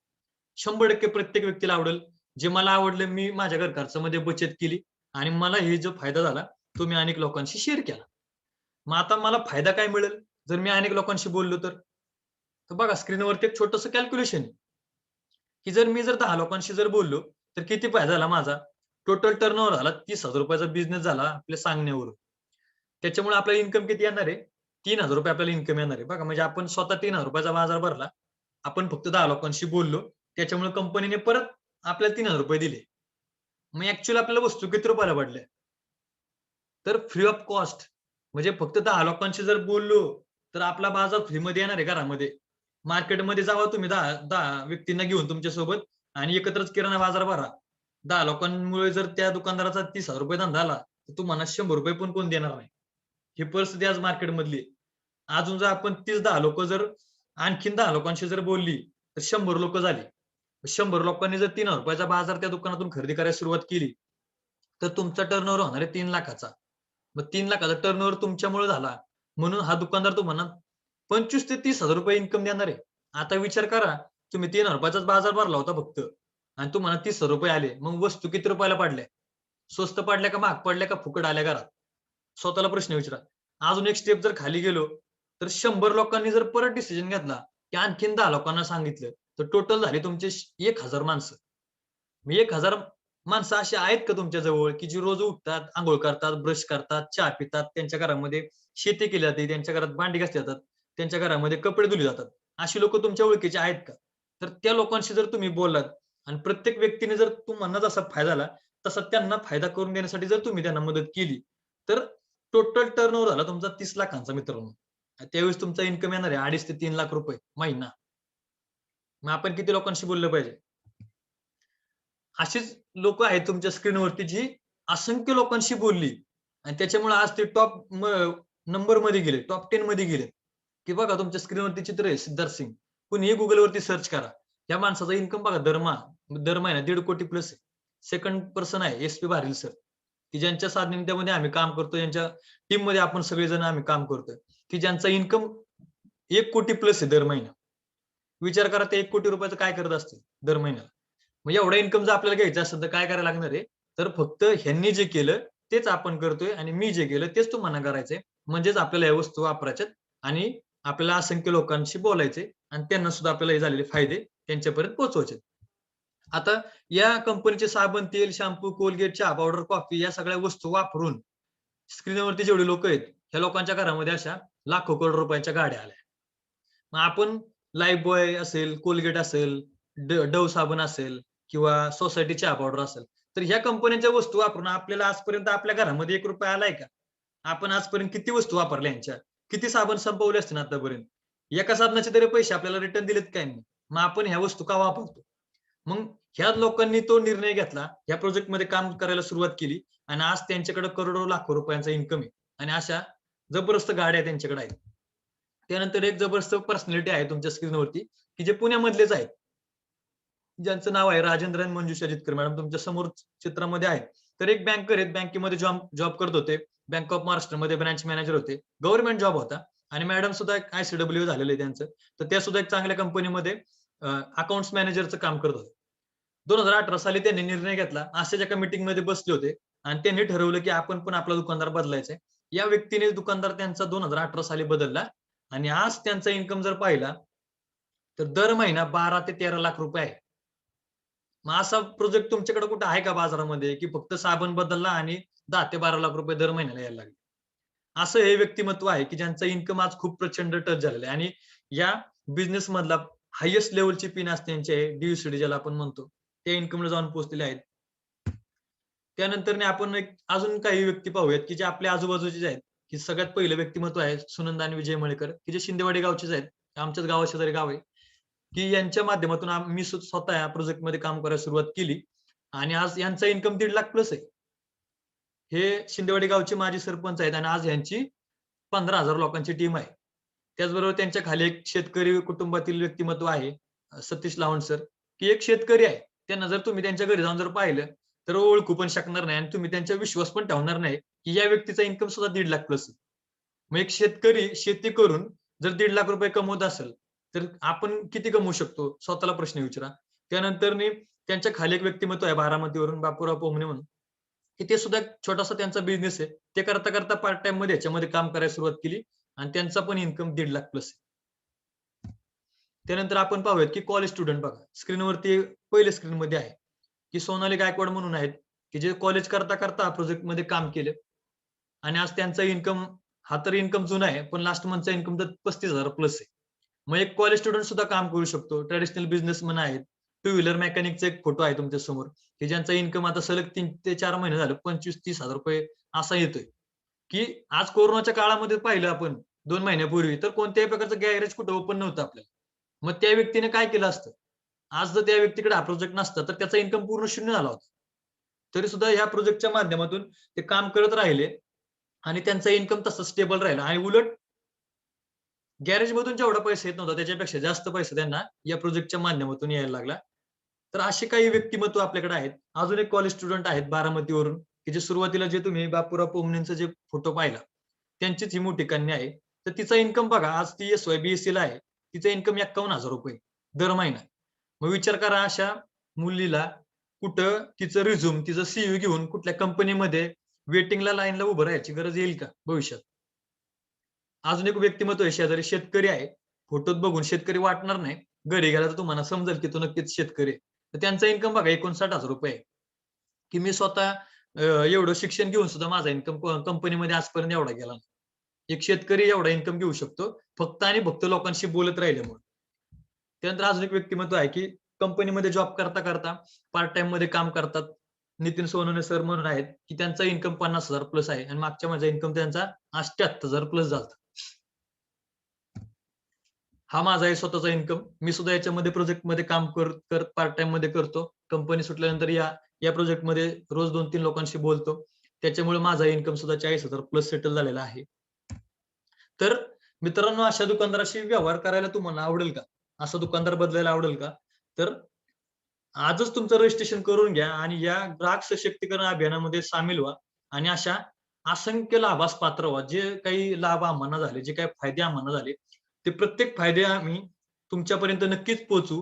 100% प्रत्येक व्यक्तीला आवडेल. जे मला आवडलं, मी माझ्या घर खर्चामध्ये बचत केली आणि मला हे जो फायदा झाला, तो मी अनेक लोकांशी शेअर केला. मग आता मला फायदा काय मिळेल? जर मी अनेक लोकांशी बोललो तर? तर बघा स्क्रीनवरती एक छोटंसं कॅल्क्युलेशन आहे, की जर 10 लोकांशी जर बोललो, तर किती फायदा झाला माझा? टोटल टर्नओव्हर झाला ₹30,000 चा बिझनेस झाला आपल्या सांगण्यावरून. त्याच्यामुळे आपल्याला इन्कम किती येणार आहे? ₹3,000 आपल्याला इन्कम येणार आहे. बघा म्हणजे आपण स्वतः ₹3,000 चा बाजार भरला. आपण फक्त 10 लोकांशी बोललो. त्याच्यामुळे कंपनीने परत आपल्याला ₹3,000 दिले. मग ॲक्चुअली आपल्याला वस्तू किती रुपयाला पडल्या? तर फ्री ऑफ कॉस्ट म्हणजे फक्त 10 लोकांशी जर बोललो, तर आपला बाजार फ्रीमध्ये येणार आहे घरामध्ये. मार्केटमध्ये जावा तुम्ही 10 व्यक्तींना घेऊन तुमच्यासोबत आणि एकत्रच किराणा बाजार भरा. 10 लोकांमुळे जर त्या दुकानदाराचा ₹30,000 धंदा आला, तर तुम्हाला ₹100 पण कोण देणार नाही. ही परिस्थिती आज मार्केटमधली आहे. अजून जर आपण तीच 10 लोकं जर आणखीन 10 लोकांशी जर बोलली, तर 100 लोकं झाली. 100 लोकांनी जर ₹3,000 चा बाजार त्या दुकानातून खरेदी करायला सुरुवात केली, तर तुमचा टर्नओव्हर होणार आहे 3,00,000चा. मग 3,00,000चा टर्नओव्हर तुमच्यामुळे झाला. म्हणून हा दुकानदार तुम्हाला 25,000 ते 30,000 इन्कम देणार आहे. आता विचार करा, तुम्ही ₹3,000 चाच बाजार भरला होता फक्त आणि तुम्हाला ₹30,000 आले. मग वस्तू किती रुपयाला पडल्या? स्वस्त पडल्या का महाग पडल्या का फुकट आल्या घरात? स्वतःला प्रश्न विचारा. अजून एक स्टेप जर खाली गेलो, तर 100 लोकांनी जर परत डिसिजन घेतला, की आणखीन 10 लोकांना सांगितलं, तर टोटल झाले तुमचे 1,000 माणसं. मग 1,000 माणसं अशी आहेत का तुमच्या जवळ, की जी रोज उठतात, अंघोळ करतात, ब्रश करतात, चहा पितात, त्यांच्या घरामध्ये शेती केली जाते, त्यांच्या घरात भांडी घासली जातात, त्यांच्या घरामध्ये कपडे धुतले जातात. अशी लोकं तुमच्या ओळखीची आहेत का? तर त्या लोकांशी जर तुम्ही बोललात आणि प्रत्येक व्यक्तीने जर तुम्हाला जसा फायदा झाला, तसा त्यांना फायदा करून देण्यासाठी जर तुम्ही त्यांना मदत केली, तर टोटल टर्नओव्हर झाला तुमचा 30,00,000चा मित्रांनो. त्यावेळेस तुमचा इन्कम येणार आहे 2.5 ते ₹3,00,000 महिना. मग आपण किती लोकांशी बोललं पाहिजे? अशीच लोकं आहेत तुमच्या स्क्रीनवरती जी असंख्य लोकांशी बोलली आणि त्याच्यामुळे आज ते टॉप नंबरमध्ये गेले, टॉप 10 मध्ये गेले. की बघा तुमच्या स्क्रीनवरती चित्र आहे सिद्धार्थ सिंग. कुणीही Googleवरती सर्च करा. या माणसाचा इन्कम बघा दर महिना 1.5 कोटी प्लस आहे. सेकंड पर्सन आहे एस-पी भारील सर, की ज्यांच्या सानिध्यामध्ये आम्ही काम करतोय, यांच्या टीममध्ये आपण सगळेजण आम्ही काम करतोय, की ज्यांचा इन्कम 1 कोटी प्लस आहे दर महिना. विचार करा ते 1 कोटी रुपयाचं काय करत असतील दर महिन्याला. मग एवढा इन्कम जर आपल्याला घ्यायचा असेल तर काय करायला लागणार आहे? तर फक्त ह्यांनी जे केलं तेच आपण करतोय आणि मी जे केलं तेच तुम्हाला करायचंय. म्हणजेच आपल्याला या वस्तू वापरायच्यात आणि आपल्याला असंख्य लोकांशी बोलायचे आणि त्यांना सुद्धा आपल्याला हे झालेले फायदे त्यांच्यापर्यंत पोहोचवायचे. आता या कंपनीचे साबण, तेल, शॅम्पू, कोलगेट, चहा पावडर, कॉफी या सगळ्या वस्तू वापरून स्क्रीनवरती जेवढे लोक आहेत, ह्या लोकांच्या घरामध्ये अशा लाखो करोड रुपयांच्या गाड्या आल्या. मग आपण लाईफबॉय असेल, कोलगेट असेल, डव्ह साबण असेल किंवा सोसायटी चहा पावडर असेल, तर ह्या कंपन्यांच्या वस्तू वापरून आपल्याला आजपर्यंत आपल्या घरामध्ये ₹1 आलाय का? आपण आजपर्यंत किती वस्तू वापरल्या यांच्या? किती साबण संपवले असतील आतापर्यंत? एका साबणाचे तरी पैसे आपल्याला रिटर्न दिलेत काय नाही? मग आपण ह्या वस्तू का वापरतो? मग ह्या लोकांनी तो निर्णय घेतला, ह्या प्रोजेक्टमध्ये काम करायला सुरुवात केली आणि आज त्यांच्याकडे करोडो लाखो रुपयांचा इन्कम आहे आणि अशा जबरदस्त गाड्या त्यांच्याकडे आहेत. त्यानंतर एक जबरदस्त पर्सनॅलिटी आहे तुमच्या स्क्रीनवरती, की जे पुण्यामधलेच आहेत. ज्यांचं नाव आहे राजेंद्र आणि मंजुषा जितकर मॅडम तुमच्या समोर चित्रामध्ये आहे. तर एक बँकर आहेत, बँकेमध्ये जॉब करत होते, बँक ऑफ महाराष्ट्रमध्ये ब्रांच मॅनेजर होते, गव्हर्नमेंट जॉब होता. आणि मॅडम सुद्धा एक ICW झालेलं आहे त्यांचं. तर त्या सुद्धा एक चांगल्या कंपनीमध्ये अकाउंट्स मॅनेजरचं काम करत होते. 2018 साली त्यांनी निर्णय घेतला, अशाच एका मीटिंगमध्ये बसले होते आणि त्यांनी ठरवलं की आपण पण आपला दुकानदार बदलायचा आहे. या व्यक्तीने दुकानदार त्यांचा 2018 साली बदलला आणि आज त्यांचा इन्कम जर पाहिला तर दर महिना 12 ते 13 लाख रुपये आहे. मग असा प्रोजेक्ट तुमच्याकडे कुठे आहे का बाजारामध्ये, की फक्त साबण बदलला आणि 10 ते 12 लाख रुपये दर महिन्याला यायला लागले? असं हे व्यक्तिमत्व आहे, की ज्यांचा इन्कम आज खूप प्रचंड टच झालेला आहे आणि या बिझनेस मधला हायेस्ट लेवलची पिन आज त्यांची आहे, DUCD ज्याला आपण म्हणतो. त्या इन्कमला जाऊन पोहोचलेले आहेत. त्यानंतर आपण एक अजून काही व्यक्ती पाहूयात, की जे आपल्या आजूबाजूचे आहेत, की सगळ्यात पहिलं व्यक्तिमत्व आहे सुनंदा आणि विजय मळेकर, की जे शिंदेवाडी गावचेच आहेत. आमच्याच गावाशेजारी गाव आहे, की यांच्या माध्यमातून मी स्वतः या प्रोजेक्टमध्ये काम करायला सुरुवात केली आणि आज यांचा इन्कम 1.5 लाख प्लस आहे. हे शिंदेवाडी गावचे माजी सरपंच आहेत आणि आज यांची 15,000 लोकांची टीम आहे. त्याचबरोबर त्यांच्या खाली एक शेतकरी कुटुंबातील व्यक्तिमत्व आहे, सतीश लावंड सर, की एक शेतकरी आहे. त्यांना जर तुम्ही त्यांच्या घरी जाऊन जर पाहिलं तर ओळखू पण शकणार नाही आणि तुम्ही त्यांचा विश्वास पण ठेवणार नाही, की या व्यक्तीचा इन्कम सुद्धा 1.5 लाख प्लस आहे. मग एक शेतकरी शेती करून जर 1.5 लाख रुपये कमवत असेल, तर आपण किती कमवू शकतो? स्वतःला प्रश्न विचारा. त्यानंतर त्यांच्या खाली एक व्यक्तिमत्व आहे बारामतीवरून बापूराव पोमणे म्हणून, की ते सुद्धा एक छोटासा त्यांचा बिझनेस आहे. ते करता करता पार्ट टाइम मध्ये याच्यामध्ये काम करायला सुरुवात केली आणि त्यांचा पण इन्कम 1.5 लाख प्लस आहे. त्यानंतर आपण पाहूयात, की कॉलेज स्टुडंट बघा स्क्रीनवरती पहिल्या स्क्रीनमध्ये आहे, की सोनाली गायकवाड म्हणून आहेत, की जे कॉलेज करता करता प्रोजेक्टमध्ये काम केलं आणि आज त्यांचा इन्कम हा तर इन्कम जुना आहे, पण लास्ट मंथचा इन्कम तर 35,000 प्लस आहे. मग एक कॉलेज स्टुडंट सुद्धा काम करू शकतो. ट्रॅडिशनल बिझनेसमन आहेत. टू व्हीलर मेकॅनिकचा एक फोटो आहे तुमच्या समोर, की ज्यांचा इन्कम आता सलग 3 ते 4 महिने झाले 25-30,000 रुपये असा येतोय. की आज कोरोनाच्या काळामध्ये पाहिलं आपण 2 महिन्यापूर्वी तर कोणत्याही प्रकारचं गॅरेज कुठं ओपन नव्हतं आपल्याला. मग त्या व्यक्तीने काय केलं असतं? आज जर त्या व्यक्तीकडे हा प्रोजेक्ट नसता तर त्याचा इन्कम पूर्ण शून्य झाला होता. तरी सुद्धा या प्रोजेक्टच्या माध्यमातून ते काम करत राहिले आणि त्यांचा इन्कम तसा स्टेबल राहिला आणि उलट गॅरेज मधून जेवढा पैसा येत नव्हता त्याच्यापेक्षा जास्त पैसा त्यांना या प्रोजेक्टच्या माध्यमातून यायला लागला. तर असे काही व्यक्तिमत्व आपल्याकडे आहेत. अजून एक कॉलेज स्टुडंट आहेत बारामतीवरून, की जे सुरुवातीला जे तुम्ही बापूराव पोमणेंचा जे फोटो पाहिला, त्यांचीच ही मोठी कन्या आहे. तर तिचा इन्कम बघा आज ती SY BSc ला आहे. तिचं इन्कम 51,000 रुपये दर महिना. मग विचार करा अशा मुलीला कुठं तिचं रिझ्यूम, तिचं CV घेऊन कुठल्या कंपनीमध्ये वेटिंगला लाईनला उभं राहायची गरज येईल का भविष्यात? अजून एक व्यक्तिमत्व आहे शेजारी शेतकरी आहे. फोटोत बघून शेतकरी वाटणार नाही. घरी गेला तर तुम्हाला समजेल की तो नक्कीच शेतकरी आहे. तर त्यांचा इन्कम बघा 59,000 रुपये आहे. की मी स्वतः एवढं शिक्षण घेऊन सुद्धा माझा इन्कम कंपनीमध्ये आजपर्यंत एवढा गेला नाही. एक शेतकरी एवढा इन्कम घेऊ शकतो फक्त आणि फक्त लोकांशी बोलत राहिल्यामुळे. त्यानंतर अजून एक व्यक्तिमत्व आहे की कंपनीमध्ये जॉब करता करता पार्ट टाइम मध्ये काम करतात. नितीन सोनवणे सर म्हणून आहेत की त्यांचा इन्कम 50,000 प्लस आहे आणि मागच्या माझा इन्कम त्यांचा 78,000 प्लस झाला. हा माझा आहे स्वतःचा इन्कम. मी सुद्धा याच्यामध्ये प्रोजेक्टमध्ये काम करत पार्ट टाइम मध्ये करतो. कंपनी सुटल्यानंतर या प्रोजेक्टमध्ये रोज 2-3 लोकांशी बोलतो. त्याच्यामुळे माझा इन्कम सुद्धा 40,000 प्लस सेटल झालेला आहे. तर मित्रांनो अशा दुकानदाराशी व्यवहार करायला तुम्हाला आवडेल का? असा दुकानदार बदलायला आवडेल का? तर आजच तुमचं रजिस्ट्रेशन करून घ्या आणि या ग्राहक सशक्तीकरण अभियानामध्ये सामील व्हा आणि अशा असंख्य लाभास पात्र व्हा. जे काही लाभ आम्हाला झाले, जे काही फायदे आम्हाला झाले, ते प्रत्येक फायदे आम्ही तुमच्यापर्यंत नक्कीच पोहोचू.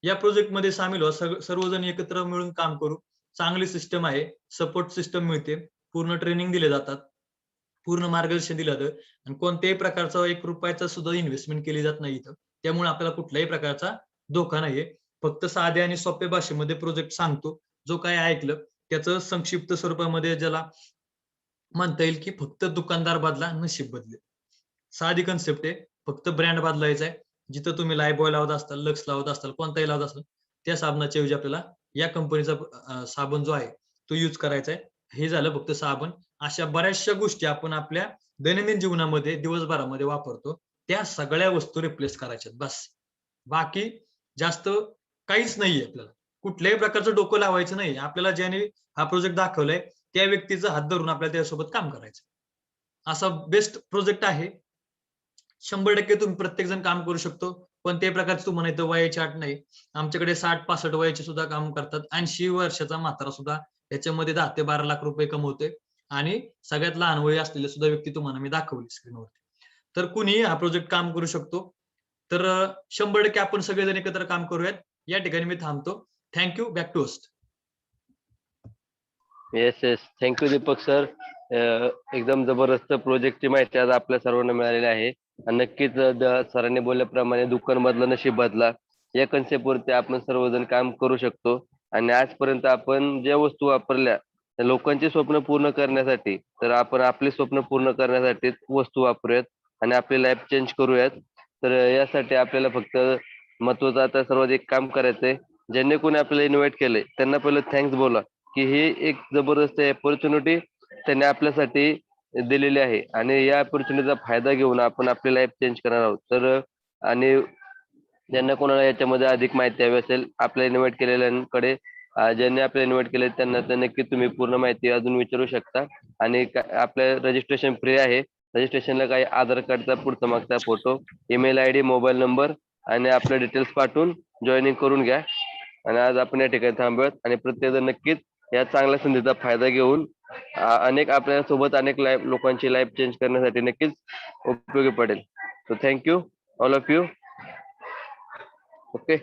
या प्रोजेक्टमध्ये सामील व्हा. सर्वजण एकत्र मिळून काम करू. चांगली सिस्टम आहे. सपोर्ट सिस्टम मिळते. पूर्ण ट्रेनिंग दिले जातात. पूर्ण मार्गदर्शन दिलं जातं आणि कोणत्याही प्रकारचा ₹1 सुद्धा इन्व्हेस्टमेंट केली जात नाही इथं. त्यामुळे आपल्याला कुठल्याही प्रकारचा धोका नाहीये. फक्त साध्या आणि सोप्या भाषेमध्ये प्रोजेक्ट सांगतो. जो काही ऐकलं त्याचं संक्षिप्त स्वरूपामध्ये ज्याला म्हणता येईल की फक्त दुकानदार बदला, नशीब बदलेल. साधी कन्सेप्ट आहे. फक्त ब्रँड बदलायचा आहे. जिथं तुम्ही लाईफबॉय लावत असताल, लक्स लावत असताल, कोणताही लावत असाल, त्या साबणाच्या ऐवजी आपल्याला या कंपनीचा साबण जो आहे तो यूज करायचा आहे. हे झालं फक्त साबण. अशा बऱ्याचशा गोष्टी आपण आपल्या दैनंदिन जीवनामध्ये दिवसभरामध्ये वापरतो. त्या सगळ्या वस्तू रिप्लेस करायच्यात बस. बाकी जास्त काहीच नाहीये आपल्याला. कुठल्याही प्रकारचं डोकं लावायचं नाही. आपल्याला ज्याने हा प्रोजेक्ट दाखवलाय त्या व्यक्तीचा हात धरून आपल्याला त्यासोबत काम करायचं. असा बेस्ट प्रोजेक्ट आहे. 100% तुम्ही प्रत्येक जण काम करू शकतो. कोणत्याही प्रकारचं तुम्हाला इथं वयाची अट नाही. आमच्याकडे 60-65 वयाचे सुद्धा काम करतात. 80 वर्षाचा म्हातारा सुद्धा याच्यामध्ये 10 ते 12 लाख रुपये कमवतोय आणि सगळ्यात लहान वय असलेले सुद्धा व्यक्ती तुम्हाला मी दाखवली स्क्रीनवरती. तर कुणीही हा प्रोजेक्ट काम करू शकतो. तर 100% आपण सगळेजण एकत्र काम करूयात. या ठिकाणी मी थांबतो. Thank you. Back to host. Yes yes, thank you Deepak sir. एकदम जबरदस्त प्रोजेक्टची माहिती आज आपल्या सर्वांना मिळालेली आहे. आणि नक्कीच सरांनी बोलल्याप्रमाणे दुकानमधलं नशीब बदला या कन्सेप्टवरती आपण सर्वजण काम करू शकतो. आणि आजपर्यंत आपण ज्या वस्तू वापरल्या त्या लोकांची स्वप्न पूर्ण करण्यासाठी, तर आपण आपली स्वप्न पूर्ण करण्यासाठी वस्तू वापरूयात आणि आपली लाईफ चेंज करूयात. तर यासाठी आपल्याला फक्त महत्वाचं आता सर्वात एक काम करायचंय. ज्यांनी कोणी आपल्याला इन्व्हाइट केलंय त्यांना पहिलं थँक्स बोला, की ही एक जबरदस्त अपॉर्च्युनिटी त्यांनी आपल्यासाठी दिलेली आहे आणि या अपॉर्च्युनिटीचा फायदा घेऊन आपण आपली लाईफ चेंज करणार आहोत. तर आणि ज्यांना कोणाला याच्यामध्ये अधिक माहिती हवी असेल आपल्या इन्व्हाइट केलेल्यांकडे, ज्यांनी आपल्याला इन्व्हाइट केले त्यांना तर नक्की तुम्ही पूर्ण माहिती अजून विचारू शकता. आणि आपलं रजिस्ट्रेशन फ्री आहे. रजिस्ट्रेशनला काही आधार कार्डचा पुढचा मागचा photo, email I D, mobile number आणि आपले डिटेल्स पाठवून जॉईनिंग करून घ्या. आणि आज आपण या ठिकाणी थांबूयात आणि प्रत्येकजण नक्कीच या चांगल्या संधीचा फायदा घेऊन अनेक आपल्या सोबत अनेक लोकांची लाईफ चेंज करण्यासाठी नक्कीच उपयोगी पडेल. So thank you all of you. Okay.